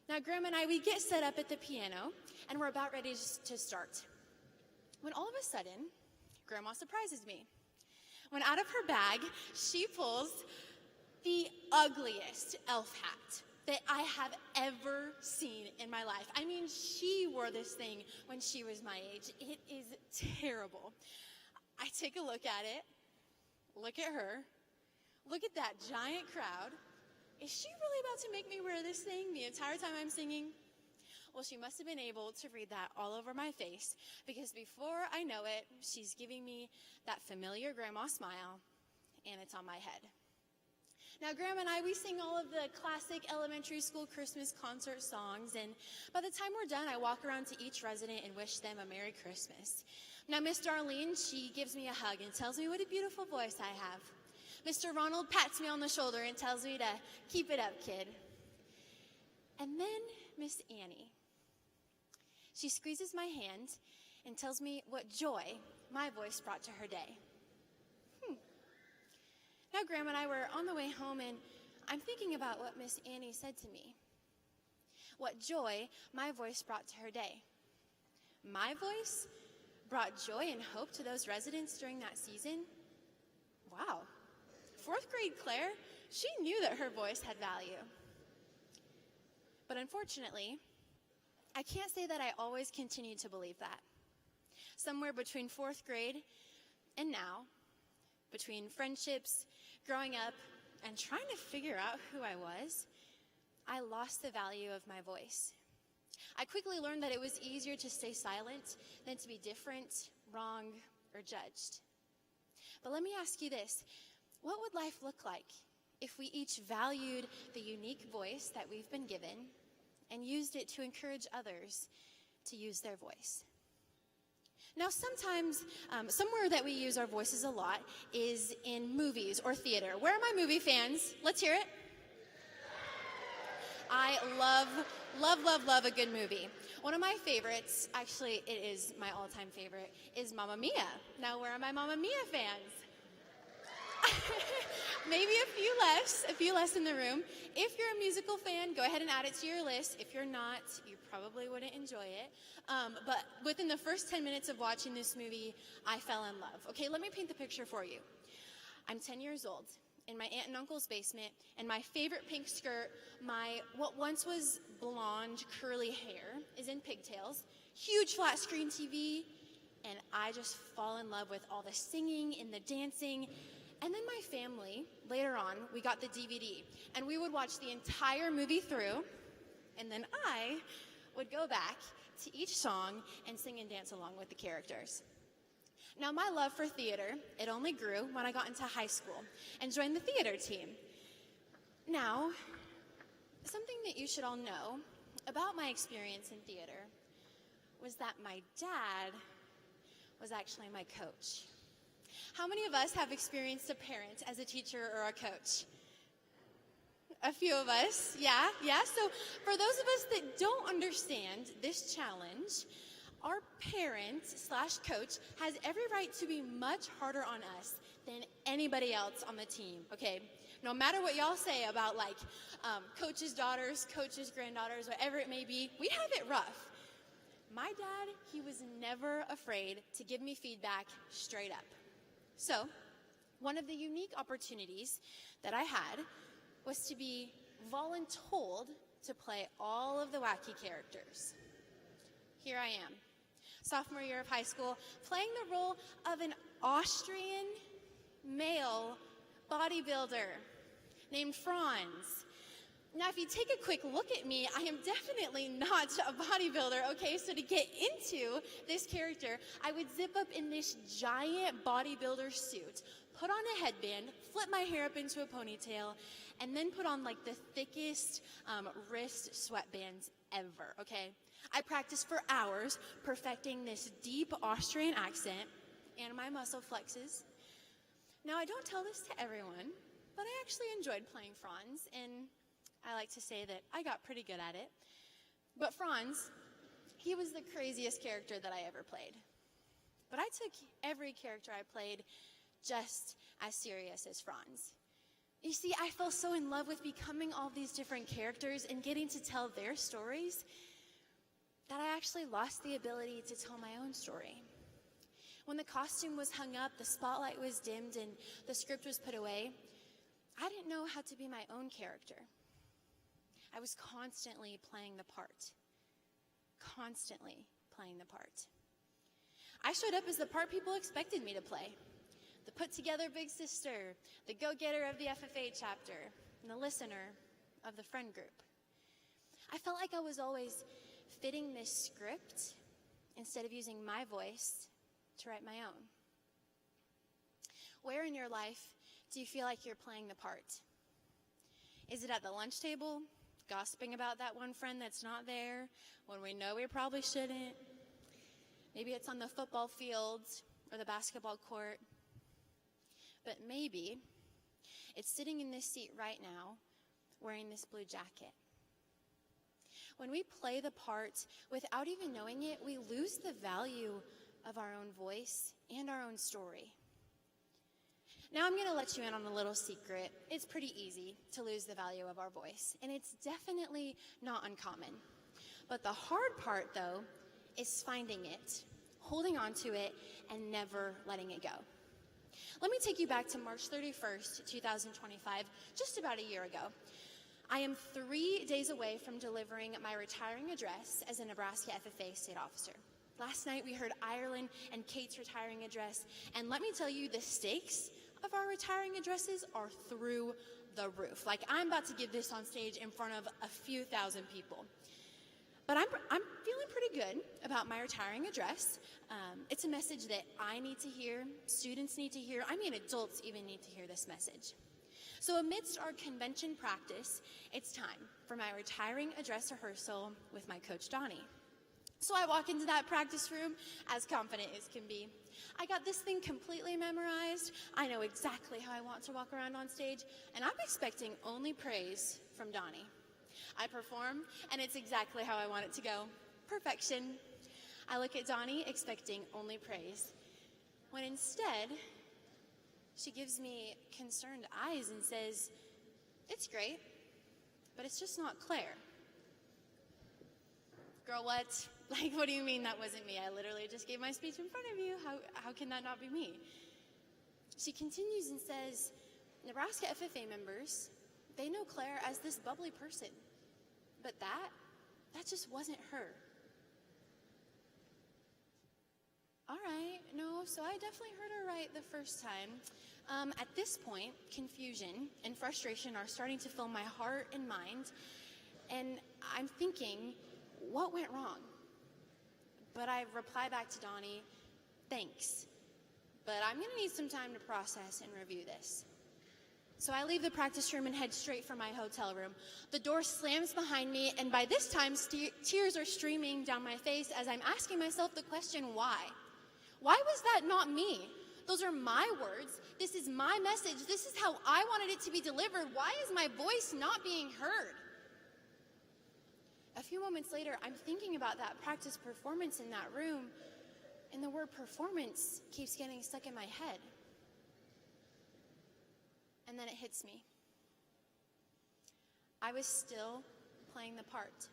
Now, Grandma and I, we get set up at the piano, and we're about ready to start. When all of a sudden, Grandma surprises me. When out of her bag, she pulls the ugliest elf hat that I have ever seen in my life. I mean, she wore this thing when she was my age. It is terrible. I take a look at it, look at her, look at that giant crowd. Is she really about to make me wear this thing the entire time I'm singing? Well, she must have been able to read that all over my face, because before I know it, she's giving me that familiar grandma smile, and it's on my head. Now, Grandma and I, we sing all of the classic elementary school Christmas concert songs, and by the time we're done, I walk around to each resident and wish them a Merry Christmas. Now, Miss Darlene, she gives me a hug and tells me what a beautiful voice I have. Mr. Ronald pats me on the shoulder and tells me to keep it up, kid. And then Miss Annie, she squeezes my hand and tells me what joy my voice brought to her day. Now, Grandma and I were on the way home, and I'm thinking about what Miss Annie said to me. What joy my voice brought to her day. My voice brought joy and hope to those residents during that season. Wow. 4th grade Claire, she knew that her voice had value. But unfortunately, I can't say that I always continued to believe that. Somewhere between 4th grade and now, between friendships, growing up, and trying to figure out who I was, I lost the value of my voice. I quickly learned that it was easier to stay silent than to be different, wrong, or judged. But let me ask you this. What would life look like if we each valued the unique voice that we've been given and used it to encourage others to use their voice? Now, sometimes, somewhere that we use our voices a lot is in movies or theater. Where are my movie fans? Let's hear it. I love a good movie. One of my favorites, actually it is my all-time favorite, is Mamma Mia. Now, where are my Mamma Mia fans? Maybe a few less in the room. If you're a musical fan, go ahead and add it to your list. If you're not, you probably wouldn't enjoy it. But within the first 10 minutes of watching this movie, I fell in love. Okay, let me paint the picture for you. I'm 10 years old in my aunt and uncle's basement, and my favorite pink skirt, what once was blonde curly hair, is in pigtails, huge flat screen TV, and I just fall in love with all the singing and the dancing. And then my family, later on, we got the DVD, and we would watch the entire movie through, and then I would go back to each song and sing and dance along with the characters. Now, my love for theater, it only grew when I got into high school and joined the theater team. Now, something that you should all know about my experience in theater was that my dad was actually my coach. How many of us have experienced a parent as a teacher or a coach? A few of us, yeah. So for those of us that don't understand this challenge, our parent/coach has every right to be much harder on us than anybody else on the team, okay? No matter what y'all say about coaches' daughters, coaches' granddaughters, whatever it may be, we have it rough. My dad, he was never afraid to give me feedback straight up. So, one of the unique opportunities that I had was to be voluntold to play all of the wacky characters. Here I am, sophomore year of high school, playing the role of an Austrian male bodybuilder named Franz. Now, if you take a quick look at me, I am definitely not a bodybuilder, okay? So to get into this character, I would zip up in this giant bodybuilder suit, put on a headband, flip my hair up into a ponytail, and then put on like the thickest wrist sweatbands ever, okay? I practiced for hours perfecting this deep Austrian accent and my muscle flexes. Now, I don't tell this to everyone, but I actually enjoyed playing Franz, and I like to say that I got pretty good at it. But Franz, he was the craziest character that I ever played. But I took every character I played just as serious as Franz. You see, I fell so in love with becoming all these different characters and getting to tell their stories that I actually lost the ability to tell my own story. When the costume was hung up, the spotlight was dimmed, and the script was put away, I didn't know how to be my own character. I was constantly playing the part. Constantly playing the part. I showed up as the part people expected me to play. The put-together big sister, the go-getter of the FFA chapter, and the listener of the friend group. I felt like I was always fitting this script instead of using my voice to write my own. Where in your life do you feel like you're playing the part? Is it at the lunch table, gossiping about that one friend that's not there when we know we probably shouldn't? Maybe it's on the football field or the basketball court. But maybe it's sitting in this seat right now wearing this blue jacket. When we play the part without even knowing it, we lose the value of our own voice and our own story. Now I'm going to let you in on a little secret. It's pretty easy to lose the value of our voice, and it's definitely not uncommon. But the hard part, though, is finding it, holding on to it, and never letting it go. Let me take you back to March 31st, 2025, just about a year ago. I am 3 days away from delivering my retiring address as a Nebraska FFA state officer. Last night we heard Ireland and Kate's retiring address, and let me tell you, the stakes of our retiring addresses are through the roof. Like, I'm about to give this on stage in front of a few thousand people. But I'm feeling pretty good about my retiring address. It's a message that I need to hear, students need to hear, I mean adults even need to hear this message. So amidst our convention practice, it's time for my retiring address rehearsal with my coach, Donnie. So I walk into that practice room as confident as can be. I got this thing completely memorized. I know exactly how I want to walk around on stage, and I'm expecting only praise from Donnie. I perform, and it's exactly how I want it to go. Perfection. I look at Donnie expecting only praise, when instead, she gives me concerned eyes and says, "It's great, but it's just not Claire." Girl, what? Like, what do you mean that wasn't me? I literally just gave my speech in front of you. How can that not be me? She continues and says, Nebraska FFA members, they know Claire as this bubbly person, but that just wasn't her. All right, no, so I definitely heard her right the first time. At this point, confusion and frustration are starting to fill my heart and mind, and I'm thinking, what went wrong? But I reply back to Donnie, thanks, but I'm gonna need some time to process and review this. So I leave the practice room and head straight for my hotel room. The door slams behind me, and by this time, tears are streaming down my face as I'm asking myself the question, why? Why was that not me? Those are my words. This is my message. This is how I wanted it to be delivered. Why is my voice not being heard? A few moments later, I'm thinking about that practice performance in that room, and the word performance keeps getting stuck in my head. And then it hits me. I was still playing the part.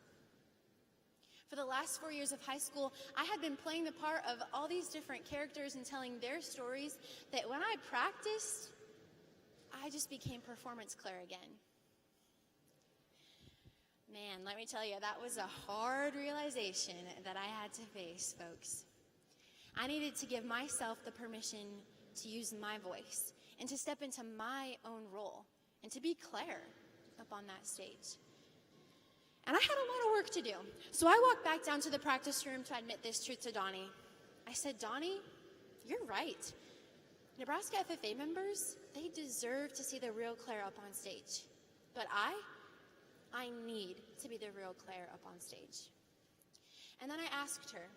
For the last 4 years of high school, I had been playing the part of all these different characters and telling their stories that when I practiced, I just became Performance Claire again. Man, let me tell you, that was a hard realization that I had to face, folks. I needed to give myself the permission to use my voice and to step into my own role and to be Claire up on that stage. And I had a lot of work to do. So I walked back down to the practice room to admit this truth to Donnie. I said, Donnie, you're right. Nebraska FFA members, they deserve to see the real Claire up on stage. But I need to be the real Claire up on stage. And then I asked her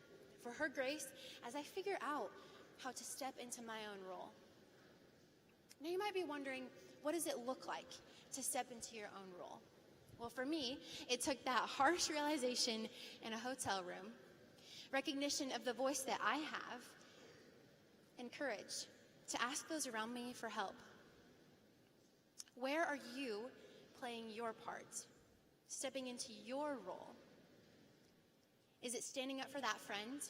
for her grace as I figure out how to step into my own role. Now you might be wondering, what does it look like to step into your own role? Well, for me, it took that harsh realization in a hotel room, recognition of the voice that I have, and courage to ask those around me for help. Where are you playing your part, stepping into your role? Is it standing up for that friend?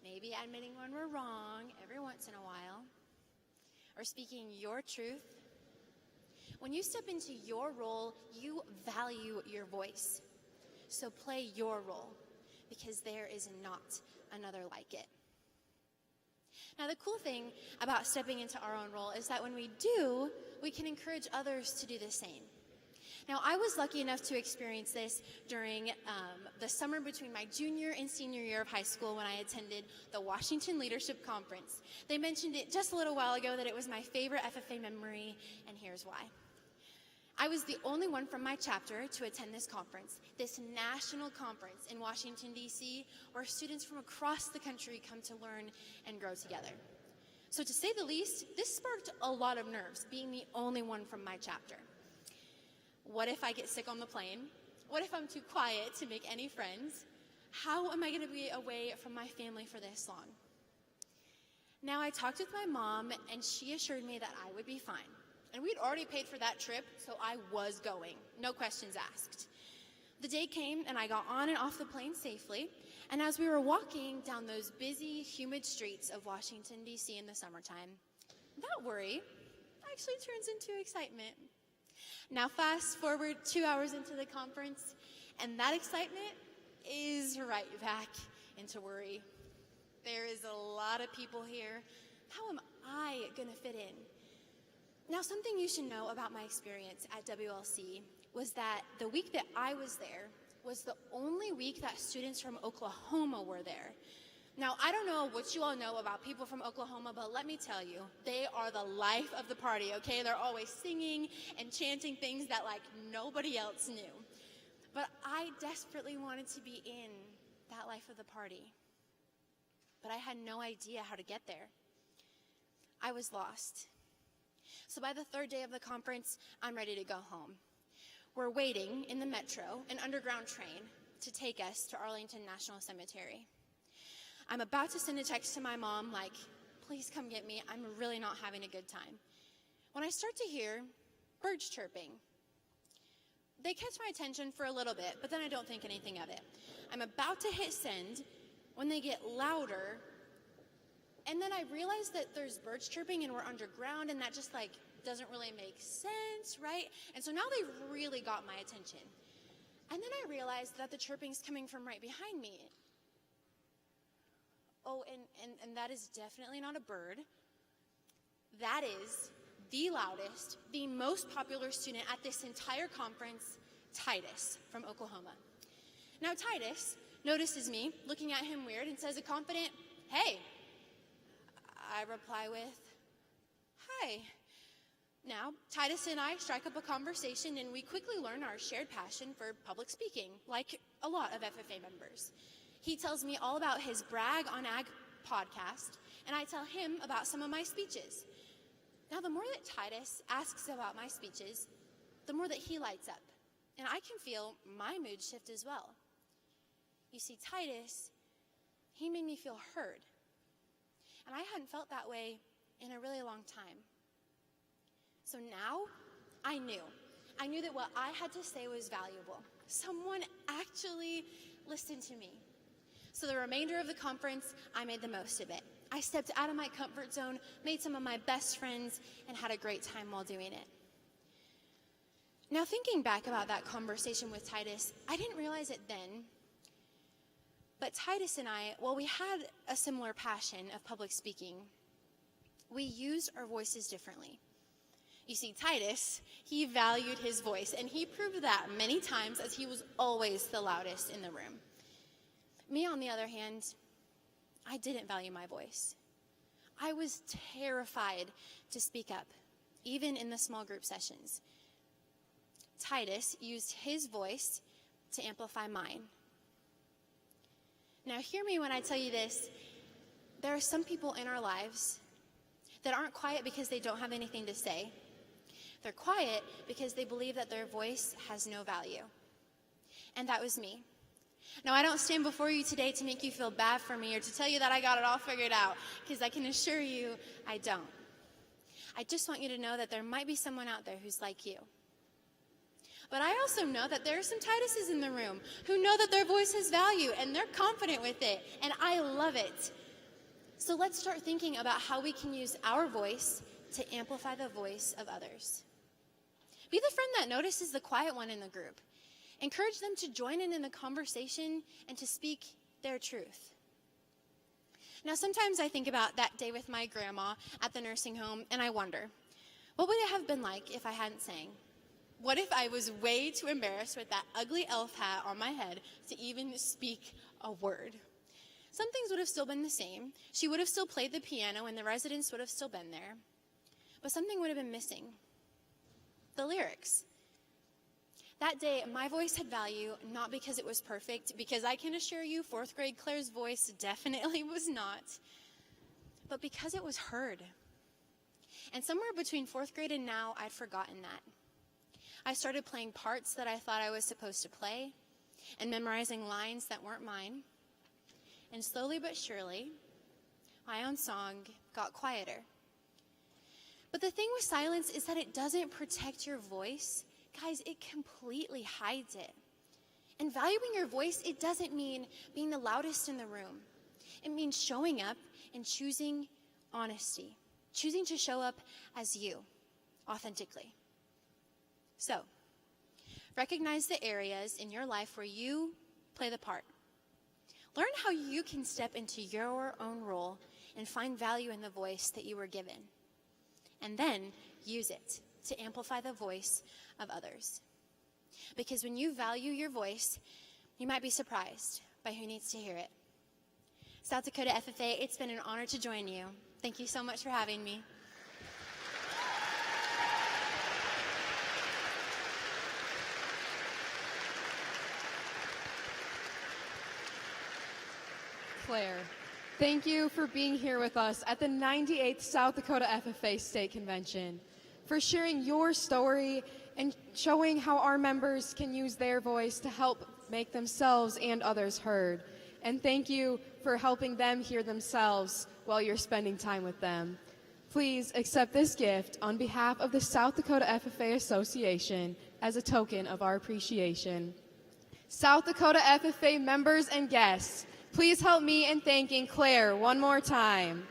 Maybe admitting when we're wrong every once in a while? Or speaking your truth? When you step into your role, you value your voice. So play your role, because there is not another like it. Now, the cool thing about stepping into our own role is that when we do, we can encourage others to do the same. Now, I was lucky enough to experience this during the summer between my junior and senior year of high school when I attended the Washington Leadership Conference. They mentioned it just a little while ago that it was my favorite FFA memory, and here's why. I was the only one from my chapter to attend this conference, this national conference in Washington, D.C., where students from across the country come to learn and grow together. So to say the least, this sparked a lot of nerves, being the only one from my chapter. What if I get sick on the plane? What if I'm too quiet to make any friends? How am I going to be away from my family for this long? Now, I talked with my mom, and she assured me that I would be fine. And we'd already paid for that trip, so I was going. No questions asked. The day came, and I got on and off the plane safely. And as we were walking down those busy, humid streets of Washington, D.C. in the summertime, that worry actually turns into excitement. Now fast forward 2 hours into the conference, and that excitement is right back into worry. There is a lot of people here. How am I going to fit in? Now, something you should know about my experience at WLC was that the week that I was there was the only week that students from Oklahoma were there. Now, I don't know what you all know about people from Oklahoma, but let me tell you, they are the life of the party, okay? They're always singing and chanting things that, like, nobody else knew. But I desperately wanted to be in that life of the party. But I had no idea how to get there. I was lost. So by the third day of the conference, I'm ready to go home. We're waiting in the metro, an underground train, to take us to Arlington National Cemetery. I'm about to send a text to my mom like, please come get me, I'm really not having a good time. When I start to hear birds chirping, they catch my attention for a little bit, but then I don't think anything of it. I'm about to hit send when they get louder, and then I realize that there's birds chirping and we're underground, and that just like doesn't really make sense, right? And so now they've really got my attention. And then I realized that the chirping's coming from right behind me. Oh, and that is definitely not a bird. That is the loudest, the most popular student at this entire conference, Titus from Oklahoma. Now Titus notices me, looking at him weird, and says a confident, "Hey." I reply with, "Hi." Now, Titus and I strike up a conversation, and we quickly learn our shared passion for public speaking, like a lot of FFA members. He tells me all about his Brag on Ag podcast, and I tell him about some of my speeches. Now, the more that Titus asks about my speeches, the more that he lights up, and I can feel my mood shift as well. You see, Titus, he made me feel heard, and I hadn't felt that way in a really long time. So now, I knew that what I had to say was valuable. Someone actually listened to me. So the remainder of the conference, I made the most of it. I stepped out of my comfort zone, made some of my best friends, and had a great time while doing it. Now, thinking back about that conversation with Titus, I didn't realize it then, but Titus and I, well, we had a similar passion of public speaking. We used our voices differently. You see, Titus, he valued his voice, and he proved that many times as he was always the loudest in the room. Me, on the other hand, I didn't value my voice. I was terrified to speak up, even in the small group sessions. Titus used his voice to amplify mine. Now, hear me when I tell you this. There are some people in our lives that aren't quiet because they don't have anything to say. They're quiet because they believe that their voice has no value. And that was me. Now, I don't stand before you today to make you feel bad for me or to tell you that I got it all figured out, because I can assure you I don't. I just want you to know that there might be someone out there who's like you. But I also know that there are some Tituses in the room who know that their voice has value and they're confident with it, and I love it. So let's start thinking about how we can use our voice to amplify the voice of others. Be the friend that notices the quiet one in the group. Encourage them to join in the conversation and to speak their truth. Now, sometimes I think about that day with my grandma at the nursing home, and I wonder, what would it have been like if I hadn't sang? What if I was way too embarrassed with that ugly elf hat on my head to even speak a word? Some things would have still been the same. She would have still played the piano, and the residents would have still been there. But something would have been missing. The lyrics. That day, my voice had value, not because it was perfect, because I can assure you, 4th grade Claire's voice definitely was not, but because it was heard. And somewhere between 4th grade and now, I'd forgotten that. I started playing parts that I thought I was supposed to play, and memorizing lines that weren't mine. And slowly but surely, my own song got quieter. But the thing with silence is that it doesn't protect your voice. Guys, it completely hides it. And valuing your voice, it doesn't mean being the loudest in the room. It means showing up and choosing honesty, choosing to show up as you, authentically. So, recognize the areas in your life where you play the part. Learn how you can step into your own role and find value in the voice that you were given. And then use it to amplify the voice of others. Because when you value your voice, you might be surprised by who needs to hear it. South Dakota FFA, it's been an honor to join you. Thank you so much for having me. Claire, thank you for being here with us at the 98th South Dakota FFA State Convention, for sharing your story and showing how our members can use their voice to help make themselves and others heard. And thank you for helping them hear themselves while you're spending time with them. Please accept this gift on behalf of the South Dakota FFA Association as a token of our appreciation. South Dakota FFA members and guests, please help me in thanking Claire one more time.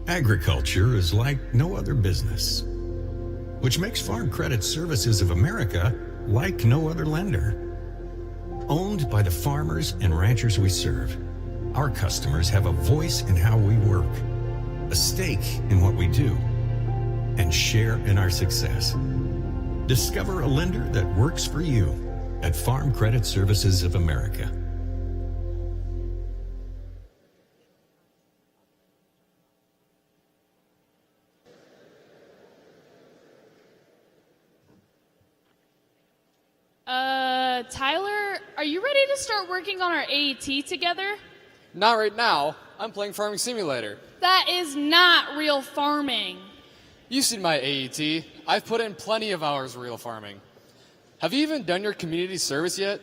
Agriculture is like no other business, which makes Farm Credit Services of America like no other lender. Owned by the farmers and ranchers we serve, our customers have a voice in how we work, a stake in what we do, and share in our success. Discover a lender that works for you at Farm Credit Services of America. Tyler, are you ready to start working on our AET together? Not right now. I'm playing Farming Simulator. That is not real farming. You've seen my AET. I've put in plenty of hours of real farming. Have you even done your community service yet?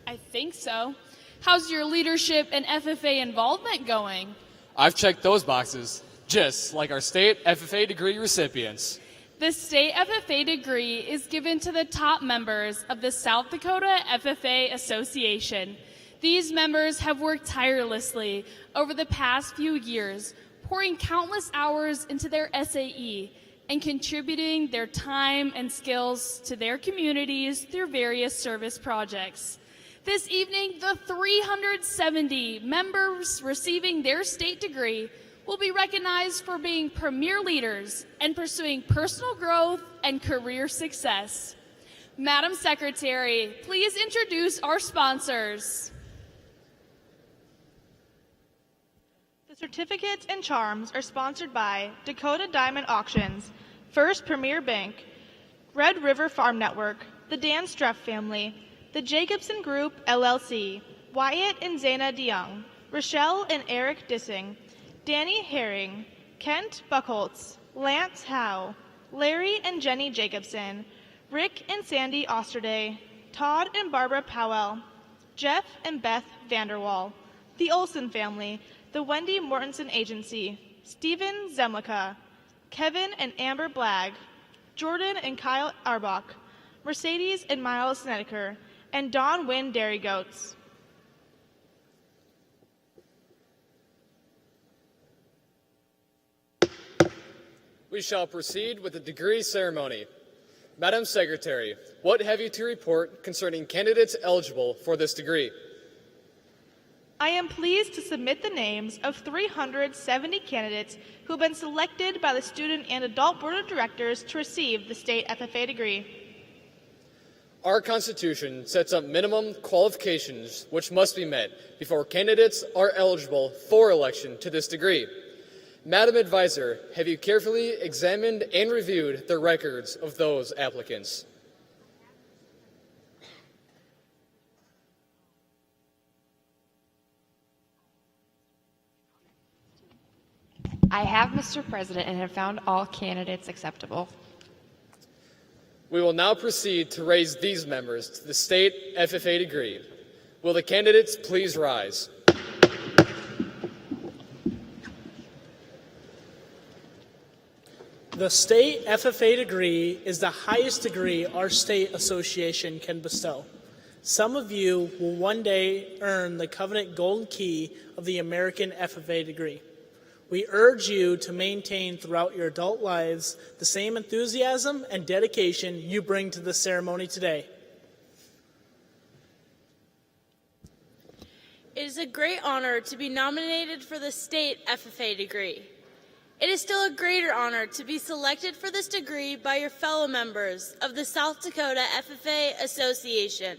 I think so. How's your leadership and FFA involvement going? I've checked those boxes, just like our state FFA degree recipients. The state FFA degree is given to the top members of the South Dakota FFA Association. These members have worked tirelessly over the past few years, pouring countless hours into their SAE and contributing their time and skills to their communities through various service projects. This evening, the 370 members receiving their state degree will be recognized for being premier leaders and pursuing personal growth and career success. Madam Secretary, please introduce our sponsors. The certificates and charms are sponsored by Dakota Diamond Auctions, First Premier Bank, Red River Farm Network, the Dan Streff family, the Jacobson Group, LLC, Wyatt and Zaina DeYoung, Rochelle and Eric Dissing, Danny Herring, Kent Buckholtz, Lance Howe, Larry and Jenny Jacobson, Rick and Sandy Osterday, Todd and Barbara Powell, Jeff and Beth Vanderwall, the Olson family, the Wendy Mortensen Agency, Stephen Zemlicka, Kevin and Amber Blagg, Jordan and Kyle Arbach, Mercedes and Miles Snedeker, and Dawn Wynn Dairy Goats. We shall proceed with the degree ceremony. Madam Secretary, what have you to report concerning candidates eligible for this degree? I am pleased to submit the names of 370 candidates who have been selected by the Student and Adult Board of Directors to receive the state FFA degree. Our Constitution sets up minimum qualifications which must be met before candidates are eligible for election to this degree. Madam Advisor, have you carefully examined and reviewed the records of those applicants? I have, Mr. President, and have found all candidates acceptable. We will now proceed to raise these members to the state FFA degree. Will the candidates please rise? The state FFA degree is the highest degree our state association can bestow. Some of you will one day earn the covenant golden key of the American FFA degree. We urge you to maintain throughout your adult lives the same enthusiasm and dedication you bring to the ceremony today. It is a great honor to be nominated for the state FFA degree. It is still a greater honor to be selected for this degree by your fellow members of the South Dakota FFA Association.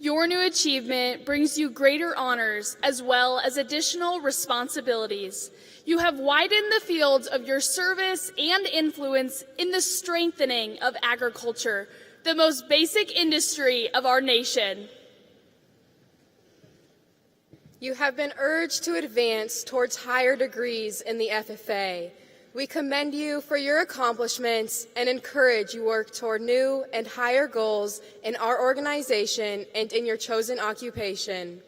Your new achievement brings you greater honors as well as additional responsibilities. You have widened the fields of your service and influence in the strengthening of agriculture, the most basic industry of our nation. You have been urged to advance towards higher degrees in the FFA. We commend you for your accomplishments and encourage you work toward new and higher goals in our organization and in your chosen occupation.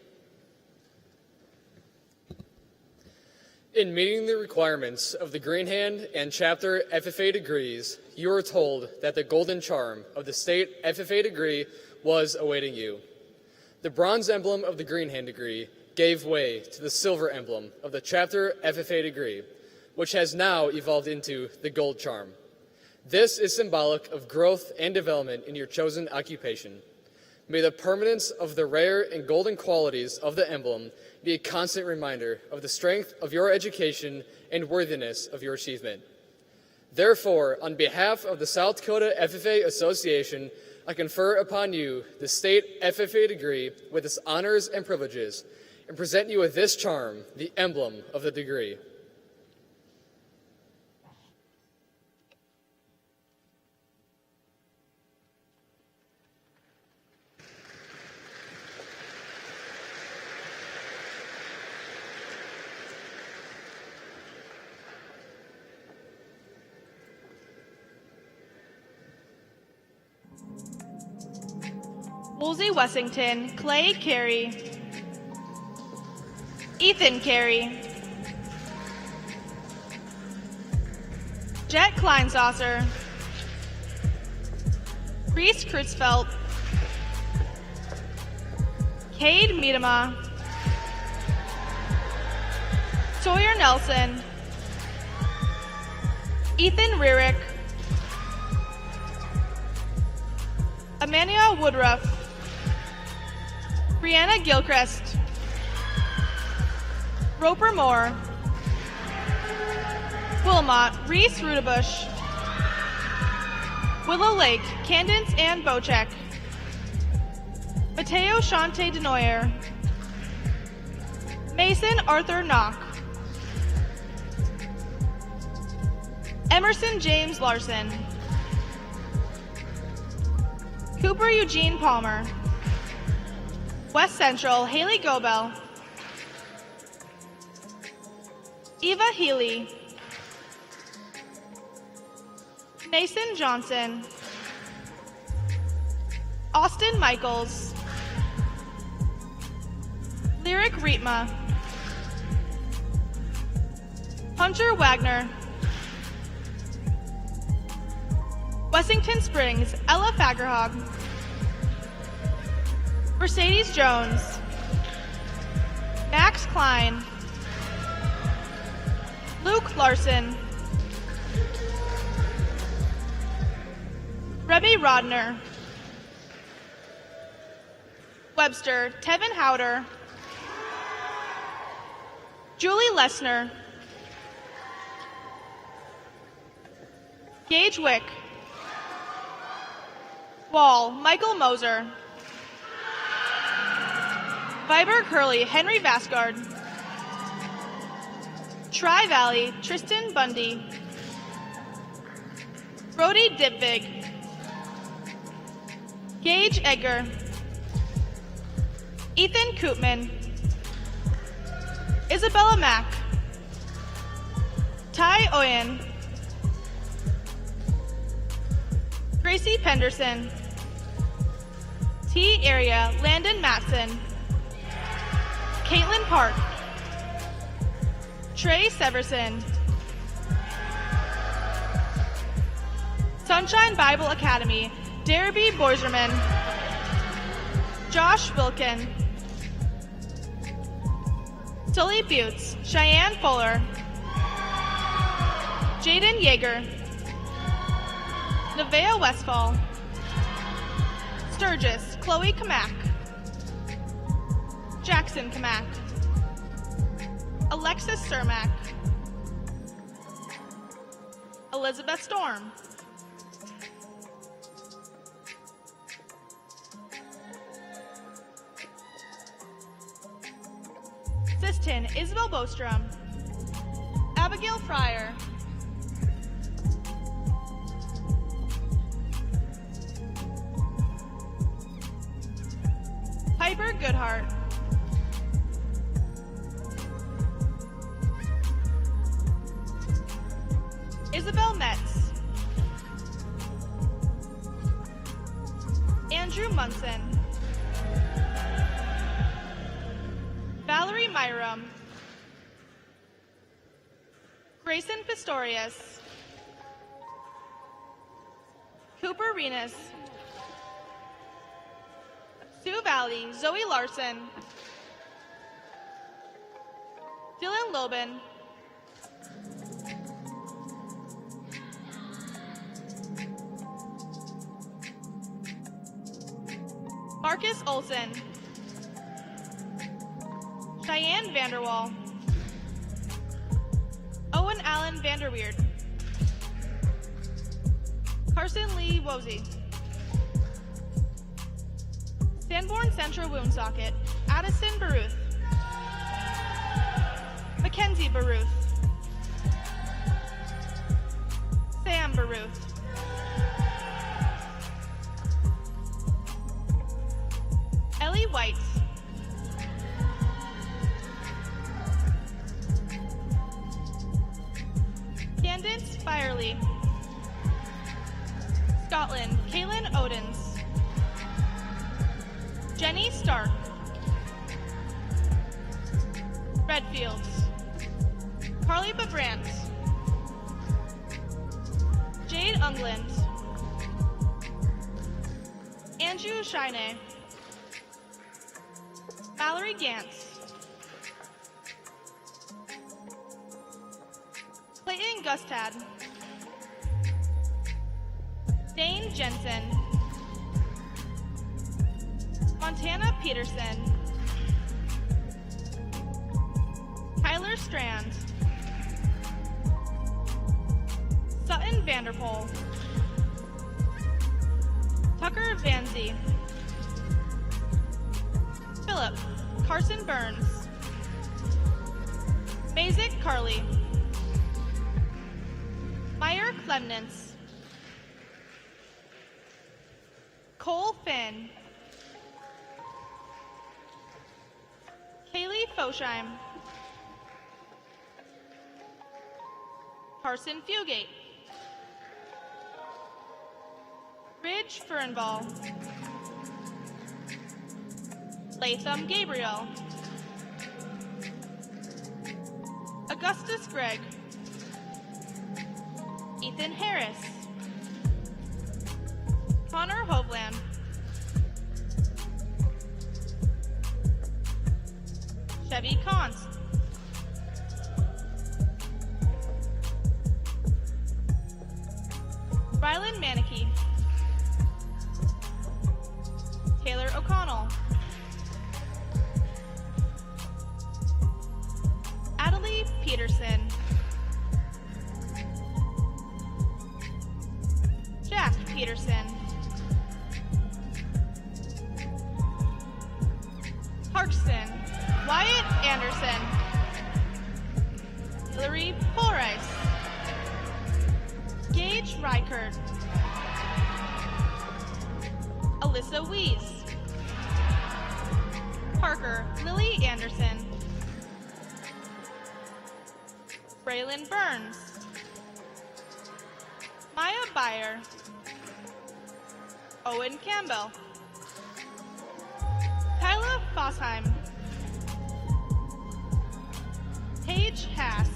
In meeting the requirements of the Green Hand and Chapter FFA degrees, you are told that the golden charm of the state FFA degree was awaiting you. The bronze emblem of the Green Hand degree gave way to the silver emblem of the Chapter FFA degree, which has now evolved into the gold charm. This is symbolic of growth and development in your chosen occupation. May the permanence of the rare and golden qualities of the emblem be a constant reminder of the strength of your education and worthiness of your achievement. Therefore, on behalf of the South Dakota FFA Association, I confer upon you the state FFA degree with its honors and privileges, and present you with this charm, the emblem of the degree. Woolsey Wessington, Clay Carey, Ethan Carey, Jet Kleinsasser, Reese Kritzfeld, Cade Miedema, Sawyer Nelson, Ethan Rierick, Amanda Woodruff, Brianna Gilchrist, Roper Moore, Wilmot Reese Rudabush, Willow Lake Candence Ann Bocek, Mateo Shante Denoyer, Mason Arthur Knock, Emerson James Larson, Cooper Eugene Palmer, West Central Haley Gobel, Eva Healy, Mason Johnson, Austin Michaels, Lyric Rietma, Hunter Wagner, Wessington Springs Ella Fagerhog, Mercedes Jones, Max Klein, Luke Larson, Rebby Rodner, Webster Tevin Howder, Julie Lessner, Gage Wick, Wall Michael Moser, Viberg Hurley Henry Vasgard, Tri-Valley Tristan Bundy, Brody Dipvig, Gage Edgar, Ethan Koopman, Isabella Mack, Ty Oyen, Gracie Penderson, T Area Landon Matson, Caitlin Park, Trey Severson, Sunshine Bible Academy, Derby Boiserman, Josh Wilkin, Sully Butts, Cheyenne Fuller, Jaden Yeager, Nevaeh Westfall, Sturgis, Chloe Kamak, Jackson Kamak, Alexis Cermak, Elizabeth Storm, Siston Isabel Bostrom, Abigail Fryer, Piper Goodhart, Isabel Metz, Andrew Munson, Valerie Myram, Grayson Pistorius, Cooper Renus, Sioux Valley Zoe Larson, Dylan Lobin, Marcus Olson, Cheyenne Vanderwall, Owen Allen Vanderweerd, Carson Lee Wozy, Sanborn Central Woonsocket, Addison Baruth, Mackenzie Baruth, Sam Baruth, Ellie White, Candace Firely, Scotland, Kaylin Odens, Jenny Stark, Redfields, Carly Babrant, Jade Ungland, Andrew Shine, Mallory Gantz, Clayton Gustad, Dane Jensen, Montana Peterson, Tyler Strand, Sutton Vanderpool, Tucker Vanzie, Philip Carson Burns, Mazik Carly, Meyer Clemnitz, Cole Finn, Kaylee Fosheim, Carson Fugate, Ridge Fernball, Latham Gabriel, Augustus Gregg, Ethan Harris, Connor Hovland, Chevy Cons, Rylan Manicky, Taylor O'Connell, Adelie Peterson, Jack Peterson, Parkson, Wyatt Anderson, Hillary Polrice, Gage Rykert, Alyssa Weiss, Parker Lily Anderson, Braylon Burns, Maya Byer, Owen Campbell, Kyla Fossheim, Paige Hass,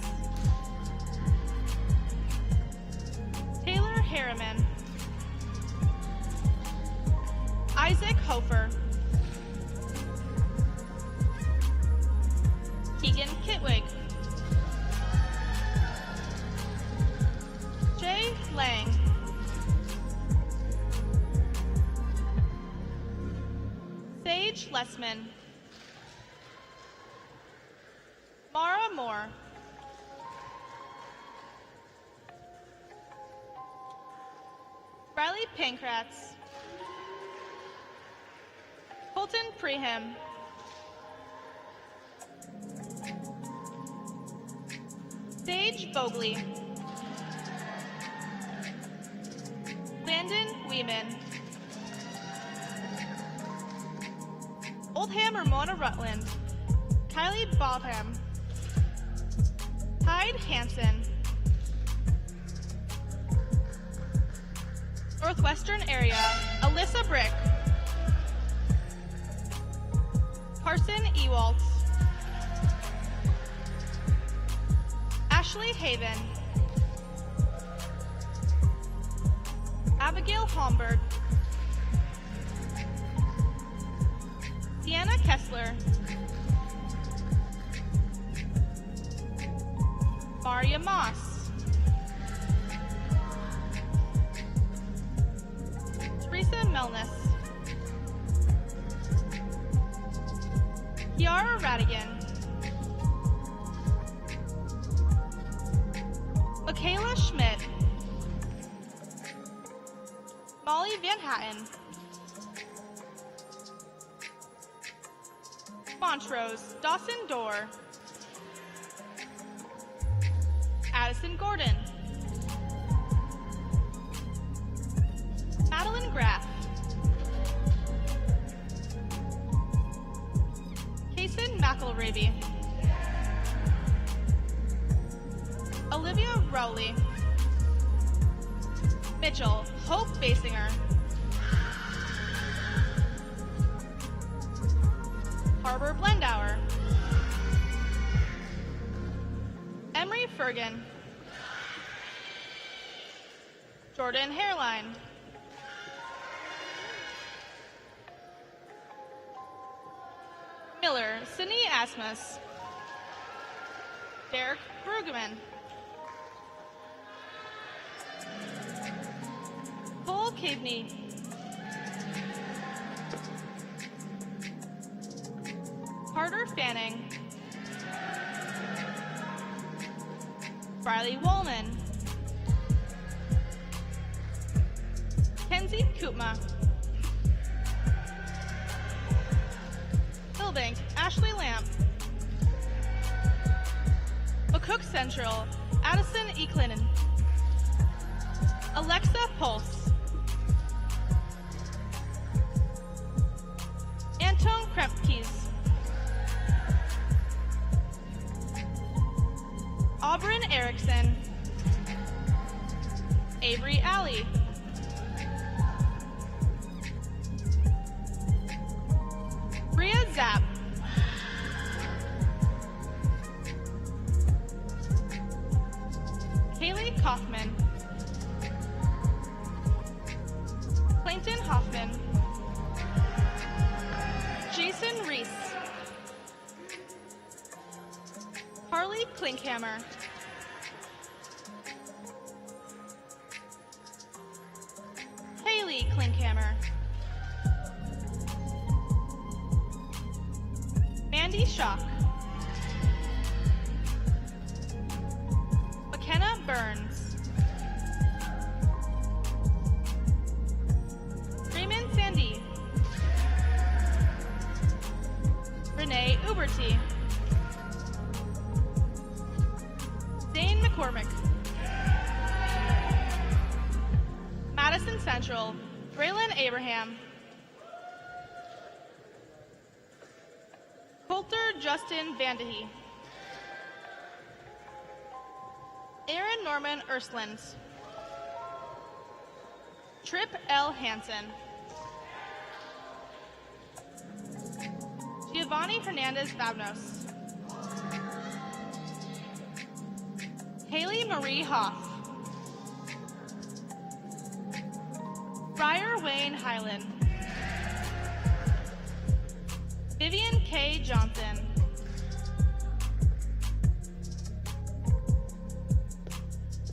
Taylor Harriman, Isaac Hofer, Keegan Kitwig, Jay Lang, Sage Lessman, Mara Moore, Riley Pankratz, Colton Prehem, Sage Bogley, Landon Weeman, Oldham Ramona Rutland, Kylie Botham, Hyde Hansen, Northwestern area, Alyssa Brick, Carson Ewaltz, Ashley Haven, Abigail Homburg, Deanna Kessler, Maria Moss, Teresa Melness, Kiara Radigan, Michaela Schmidt, Molly Van Hatten, Montrose Dawson Dorr, Addison Gordon, Madeline Graff, Kason McElravy, Olivia Rowley, Mitchell Hope Basinger, Harbor Blendauer, Emery Fergan, Jordan Hairline, Miller Sydney Asmus, Derek Brueggemann, Cole Caveney, Carter Fanning, Riley Woolman, Kenzie Koopma, Hillbank Ashley Lamp, McCook Central Addison Eklinen, Alexa Pulse, Anton Krempkes, Auburn Erickson, Avery Alley, Bria Zapp, Kaylee Kaufman, Clayton Hoffman, Jason Reese, Carly Klinkhammer, Haley Klinkhammer, Mandy Schock, McKenna Burns, Raymond Sandy, Renee Uberty, Zane McCormick, Madison Central, Braylon Abraham, Coulter Justin Vandehe, Aaron Norman Ersland, Trip L. Hansen, Giovanni Hernandez Vavnos, Haley Marie Hoff, Friar Wayne Hyland, Vivian K. Johnson,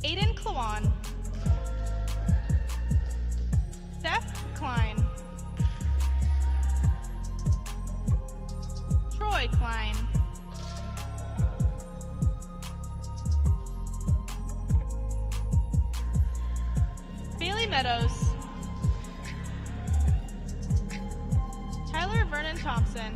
Aiden Klawan, Seth Klein, Troy Klein, Bailey Meadows, Tyler Vernon Thompson,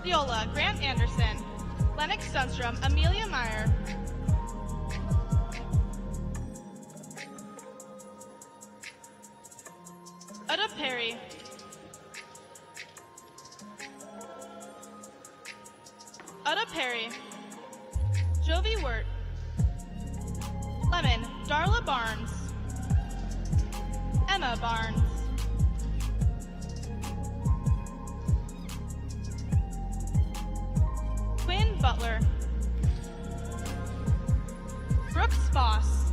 Viola Grant Anderson, Lennox Sunstrom, Amelia Meyer, Utta Perry, Jovi Wirt, Lemon Darla Barnes, Emma Barnes, Quinn Butler, Brooks Voss,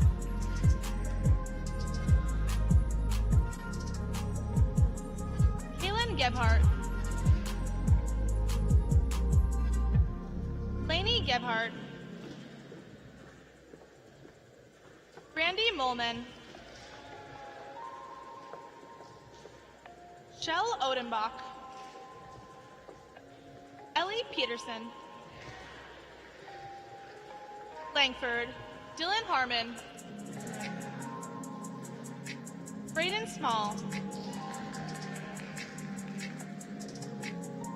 Kaylin Gebhardt, Lainey Gebhardt, Brandy Molman, Shell Odenbach, Ellie Peterson, Langford, Dylan Harmon, Braden Small,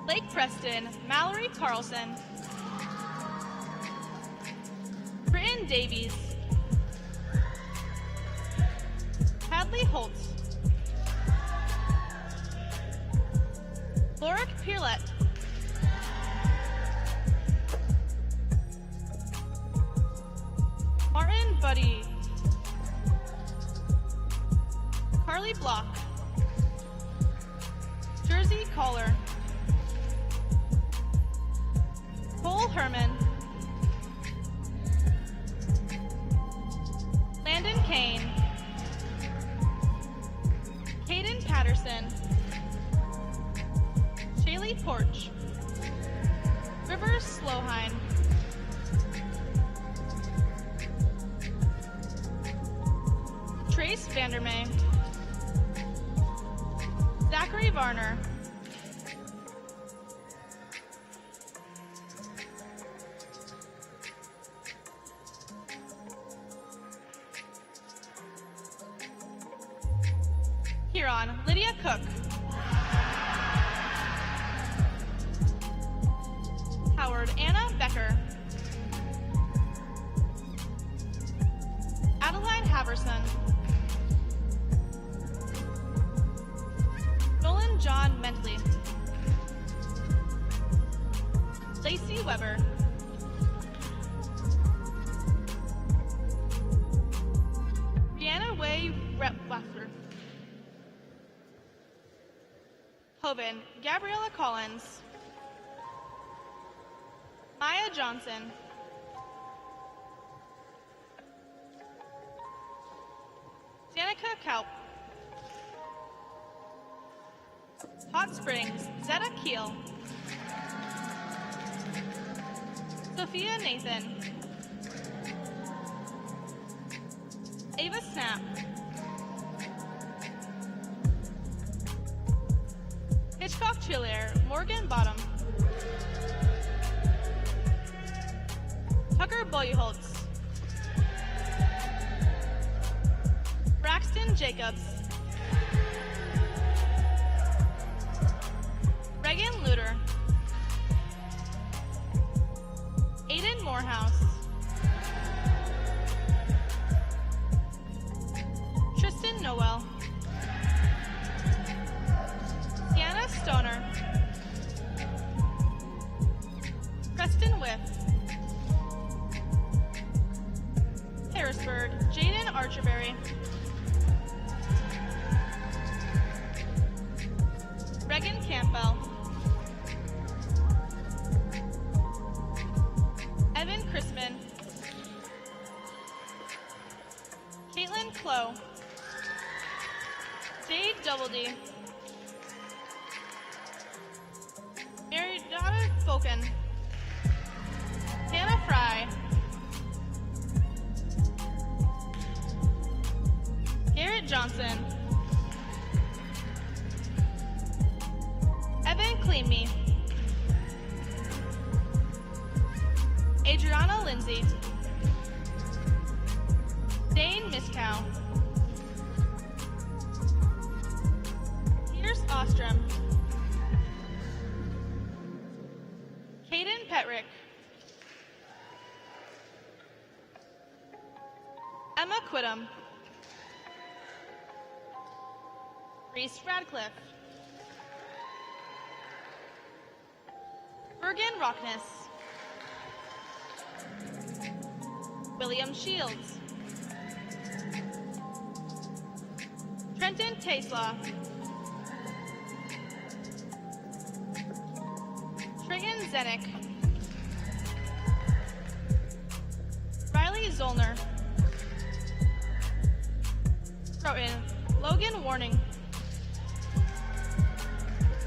Lake Preston, Mallory Carlson, Britton Davies, Hadley Holtz, Lorick Pierlett, Martin Buddy, Carly Block, Jersey Caller, Cole Herman, Landon Kane, Caden Patterson, Shaylee Porch, Rivers Slohine, Grace Vandermeer, Zachary Varner, Huron, Lydia Cook, Howard, Anna Becker, Adeline Haverson, Nolan John Mentley, Lacey Weber, Brianna Way Waffer, Hovind, Gabriella Collins, Maya Johnson, Danica Kaup, Hot Springs, Zetta Keel, Sophia Nathan, Ava Snap, Hitchcock Chiller, Morgan Bottom, Tucker Boyholtz, Braxton Jacobs, Reagan Luter, Aiden Morehouse, Tristan Noel, Sienna Stoner, Preston Whiff, Harrisburg, Jaden Archerberry, Regan Campbell, Evan Chrisman, Caitlin Clow, Jade Doubleday, Mary Donna Foken, Hannah Fry, Garrett Johnson, Evan Cleanme, Adriana Lindsay, Dane Miskow, Pierce Ostrom, Caden Petrick, Emma Quidham, Reese Radcliffe, Bergen Rockness, William Shields, Trenton Taslaw, Trigan Zenick, Riley Zollner, Croton, Logan Warning,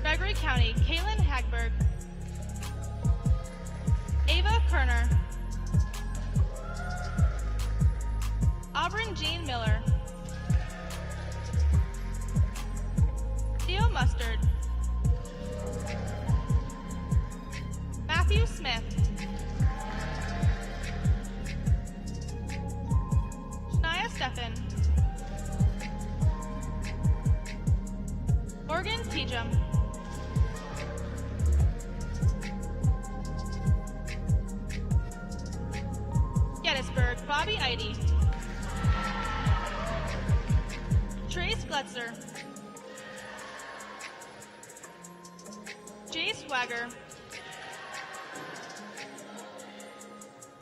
Gregory County, Caitlin Hagberg, Ava Kerner, Auburn Jean Miller, Theo Mustard, Matthew Smith, Shania Steffen, Morgan Tejum, Gettysburg, Bobby Eide, Trace Gletzer, Jace Wagger,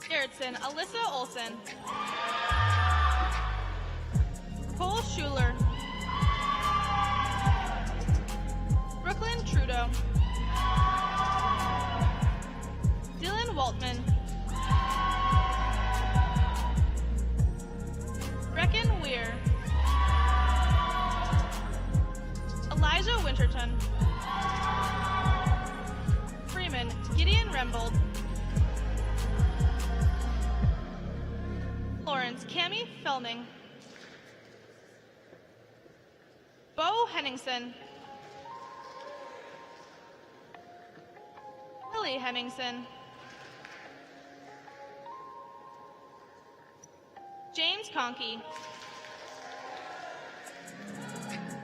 Garrettson, Alyssa Olson, Cole Schuler, Brooklyn Trudeau, Dylan Waltman, Brecken Weir, Elijah Winterton, Freeman, Gideon Rembold, Florence, Cammie Felming, Bo Henningsen, Lily Henningsen, James Conkey,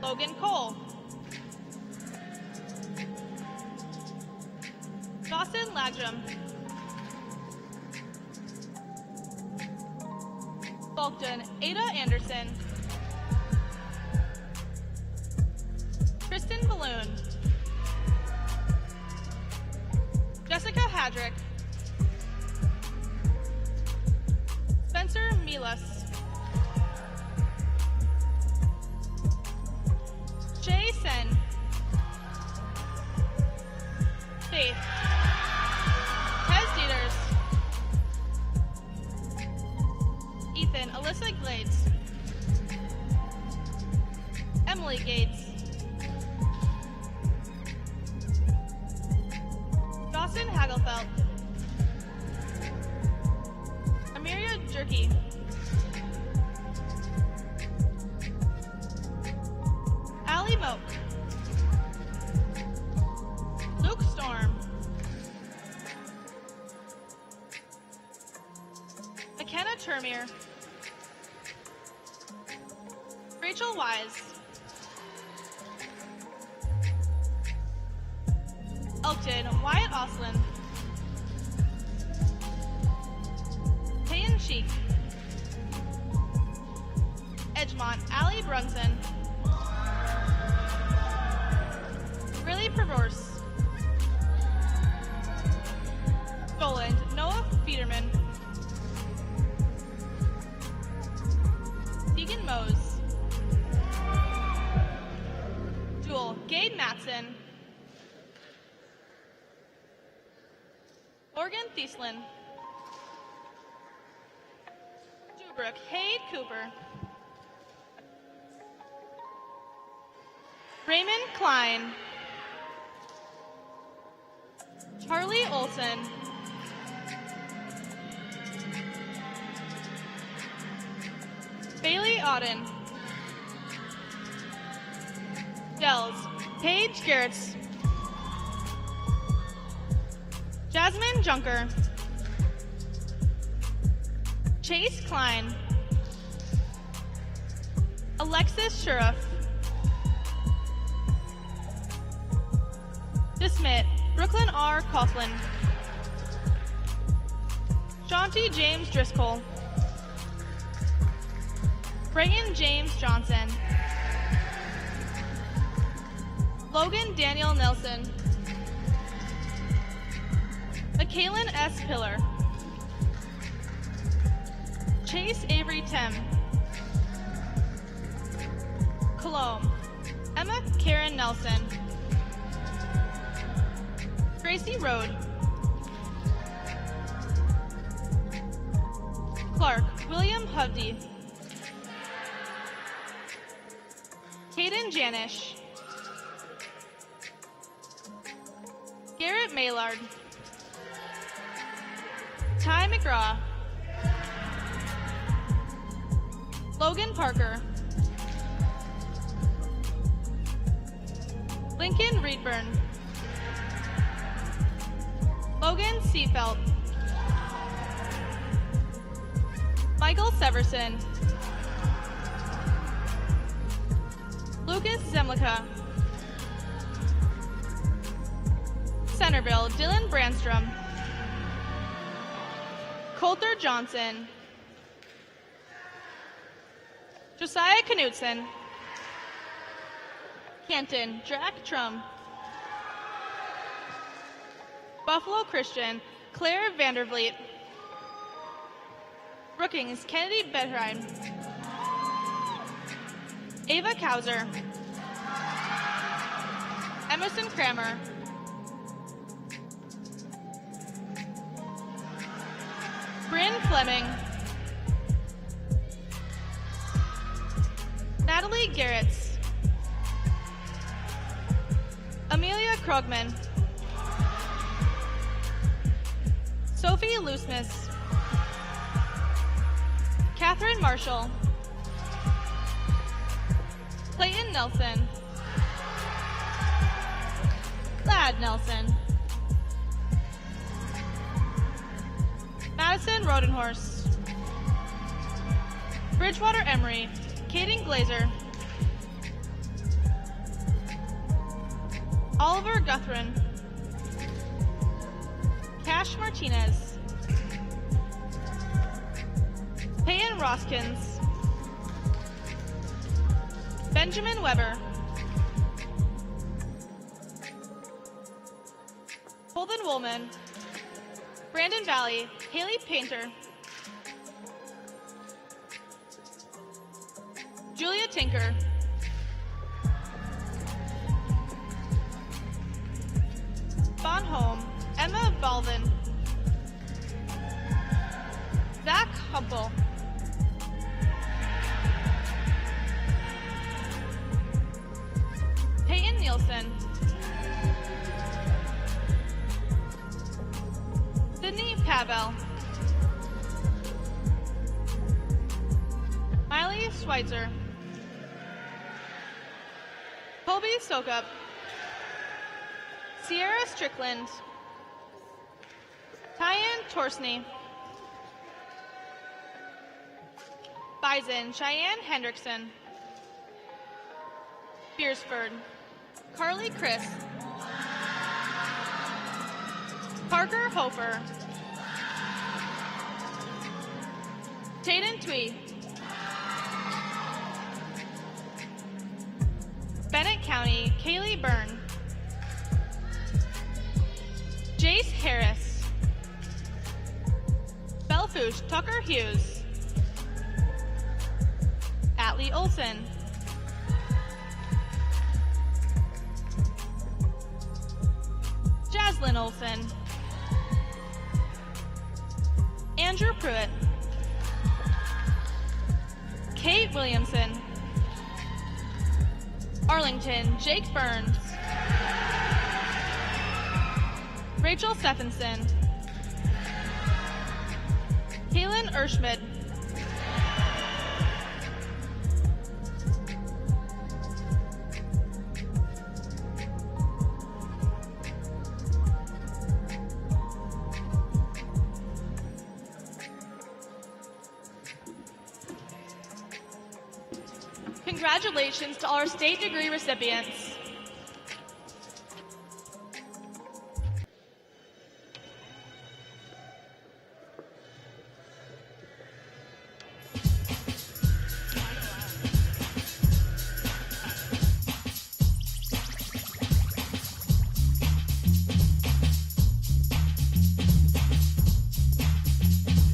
Logan Cole, Dawson Lagdrum, Bulkton Ada Anderson, Kristen Balloon, Jessica Hadrick, Spencer Milas, Shay Sen, Faith, Tez Dieters, Ethan Alyssa Glades, Emily Gates, Dawson Hagelfeld, Amiria Jerky, Allie Moak, Luke Storm, McKenna Termier, Rachel Wise, Elkton Wyatt Oslin, Payne Sheik, Edgemont Allie Brunson, Grilly Perverse, Goland Noah Federman, Deegan Mose, Jewel Gade Matson, Morgan Thieslin, Dubrook Hayde Cooper, Raymond Klein, Charlie Olson, Bailey Auden, Dells Paige Garretts, Jasmine Junker, Chase Klein, Alexis Sheriff, Dismit Brooklyn R. Coughlin, Shanti James Driscoll, Brayton James Johnson, Logan Daniel Nelson, Michaelan S. Pillar, Chase Avery Tem, Cologne, Emma Karen Nelson, Gracie Road, Clark William Hovde, Caden Janish, Garrett Maylard, Ty McGraw, Logan Parker, Lincoln Reedburn, Logan Seafelt, Michael Severson, Lucas Zemlicka, Centerville Dylan Brandstrom, Coulter Johnson, Josiah Knutson, Canton Drac Trum, Buffalo Christian Claire Vandervliet, Brookings Kennedy Bedheim, Ava Kauser, Emerson Kramer, Bryn Fleming, Natalie Garretts, Amelia Krogman, Sophie Loosemas, Catherine Marshall, Clayton Nelson. Thad Nelson. Madison Rodenhorst. Bridgewater Emery. Caden Glazer. Oliver Guthrin. Cash Martinez. Peyton Roskins. Benjamin Weber. Holden Woolman. Brandon Valley. Haley Painter. Julia Tinker. Bonholm. Emma Balvin. Zach Humpel. Peyton Nielsen. Sydney Pavel. Miley Schweitzer. Colby Sokup. Sierra Strickland. Tyan Torsney. Bison Cheyenne Hendrickson. Beersford. Carly Chris. Parker Hofer. Tayden Twee. Bennett County, Kaylee Byrne. Jace Harris. Belfouche Tucker Hughes. Atlee Olson. Jaslyn Olson. Andrew Pruitt. Kate Williamson. Arlington, Jake Burns. Rachel Stephenson. Kaylin Erschmidt. Congratulations to all our state degree recipients.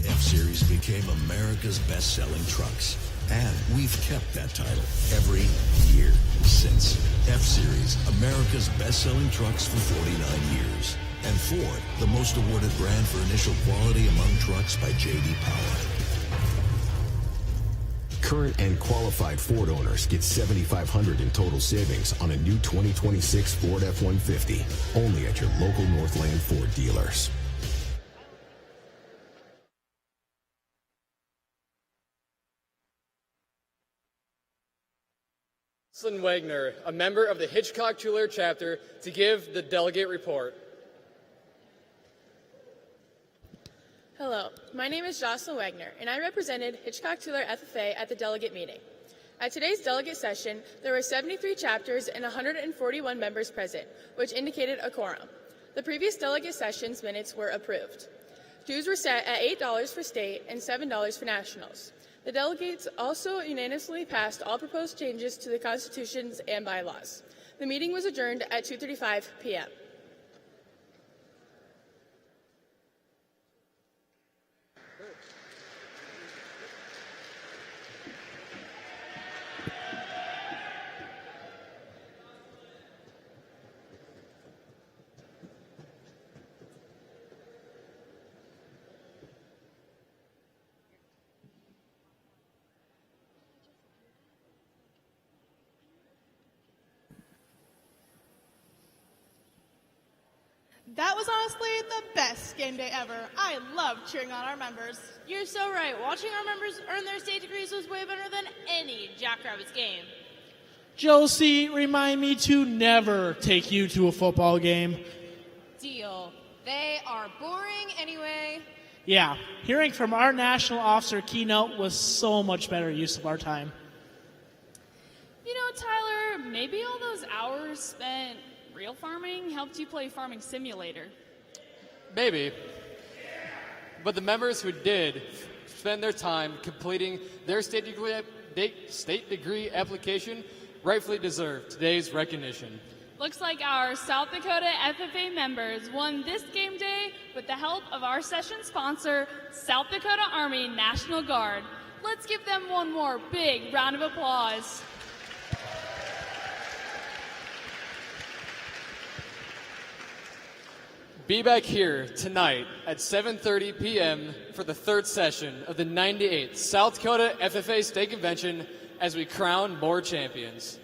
F-Series became America's best-selling trucks. And we've kept that title every year since. F-Series, America's best-selling trucks for 49 years. And Ford, the most awarded brand for initial quality among trucks by J.D. Power. Current and qualified Ford owners get $7,500 in total savings on a new 2026 Ford F-150. Only at your local Northland Ford dealers. Jocelyn Wagner, a member of the Hitchcock-Tueller chapter, to give the delegate report. Hello, my name is Jocelyn Wagner, and I represented Hitchcock-Tueller FFA at the delegate meeting. At today's delegate session, there were 73 chapters and 141 members present, which indicated a quorum. The previous delegate session's minutes were approved. Dues were set at $8 for state and $7 for nationals. The delegates also unanimously passed all proposed changes to the constitutions and bylaws. The meeting was adjourned at 2:35 p.m. That was honestly the best game day ever. I loved cheering on our members. You're so right. Watching our members earn their state degrees was way better than any Jackrabbits game. Josie, remind me to never take you to a football game. Deal. They are boring anyway. Yeah, hearing from our national officer Keynote was so much better use of our time. You know, Tyler, maybe all those hours spent real farming helped you play Farming Simulator. Maybe. But the members who did spend their time completing their state degree application rightfully deserve today's recognition. Looks like our South Dakota FFA members won this game day with the help of our session sponsor, South Dakota Army National Guard. Let's give them one more big round of applause. Be back here tonight at 7:30 p.m. for the third session of the 98th South Dakota FFA State Convention as we crown more champions.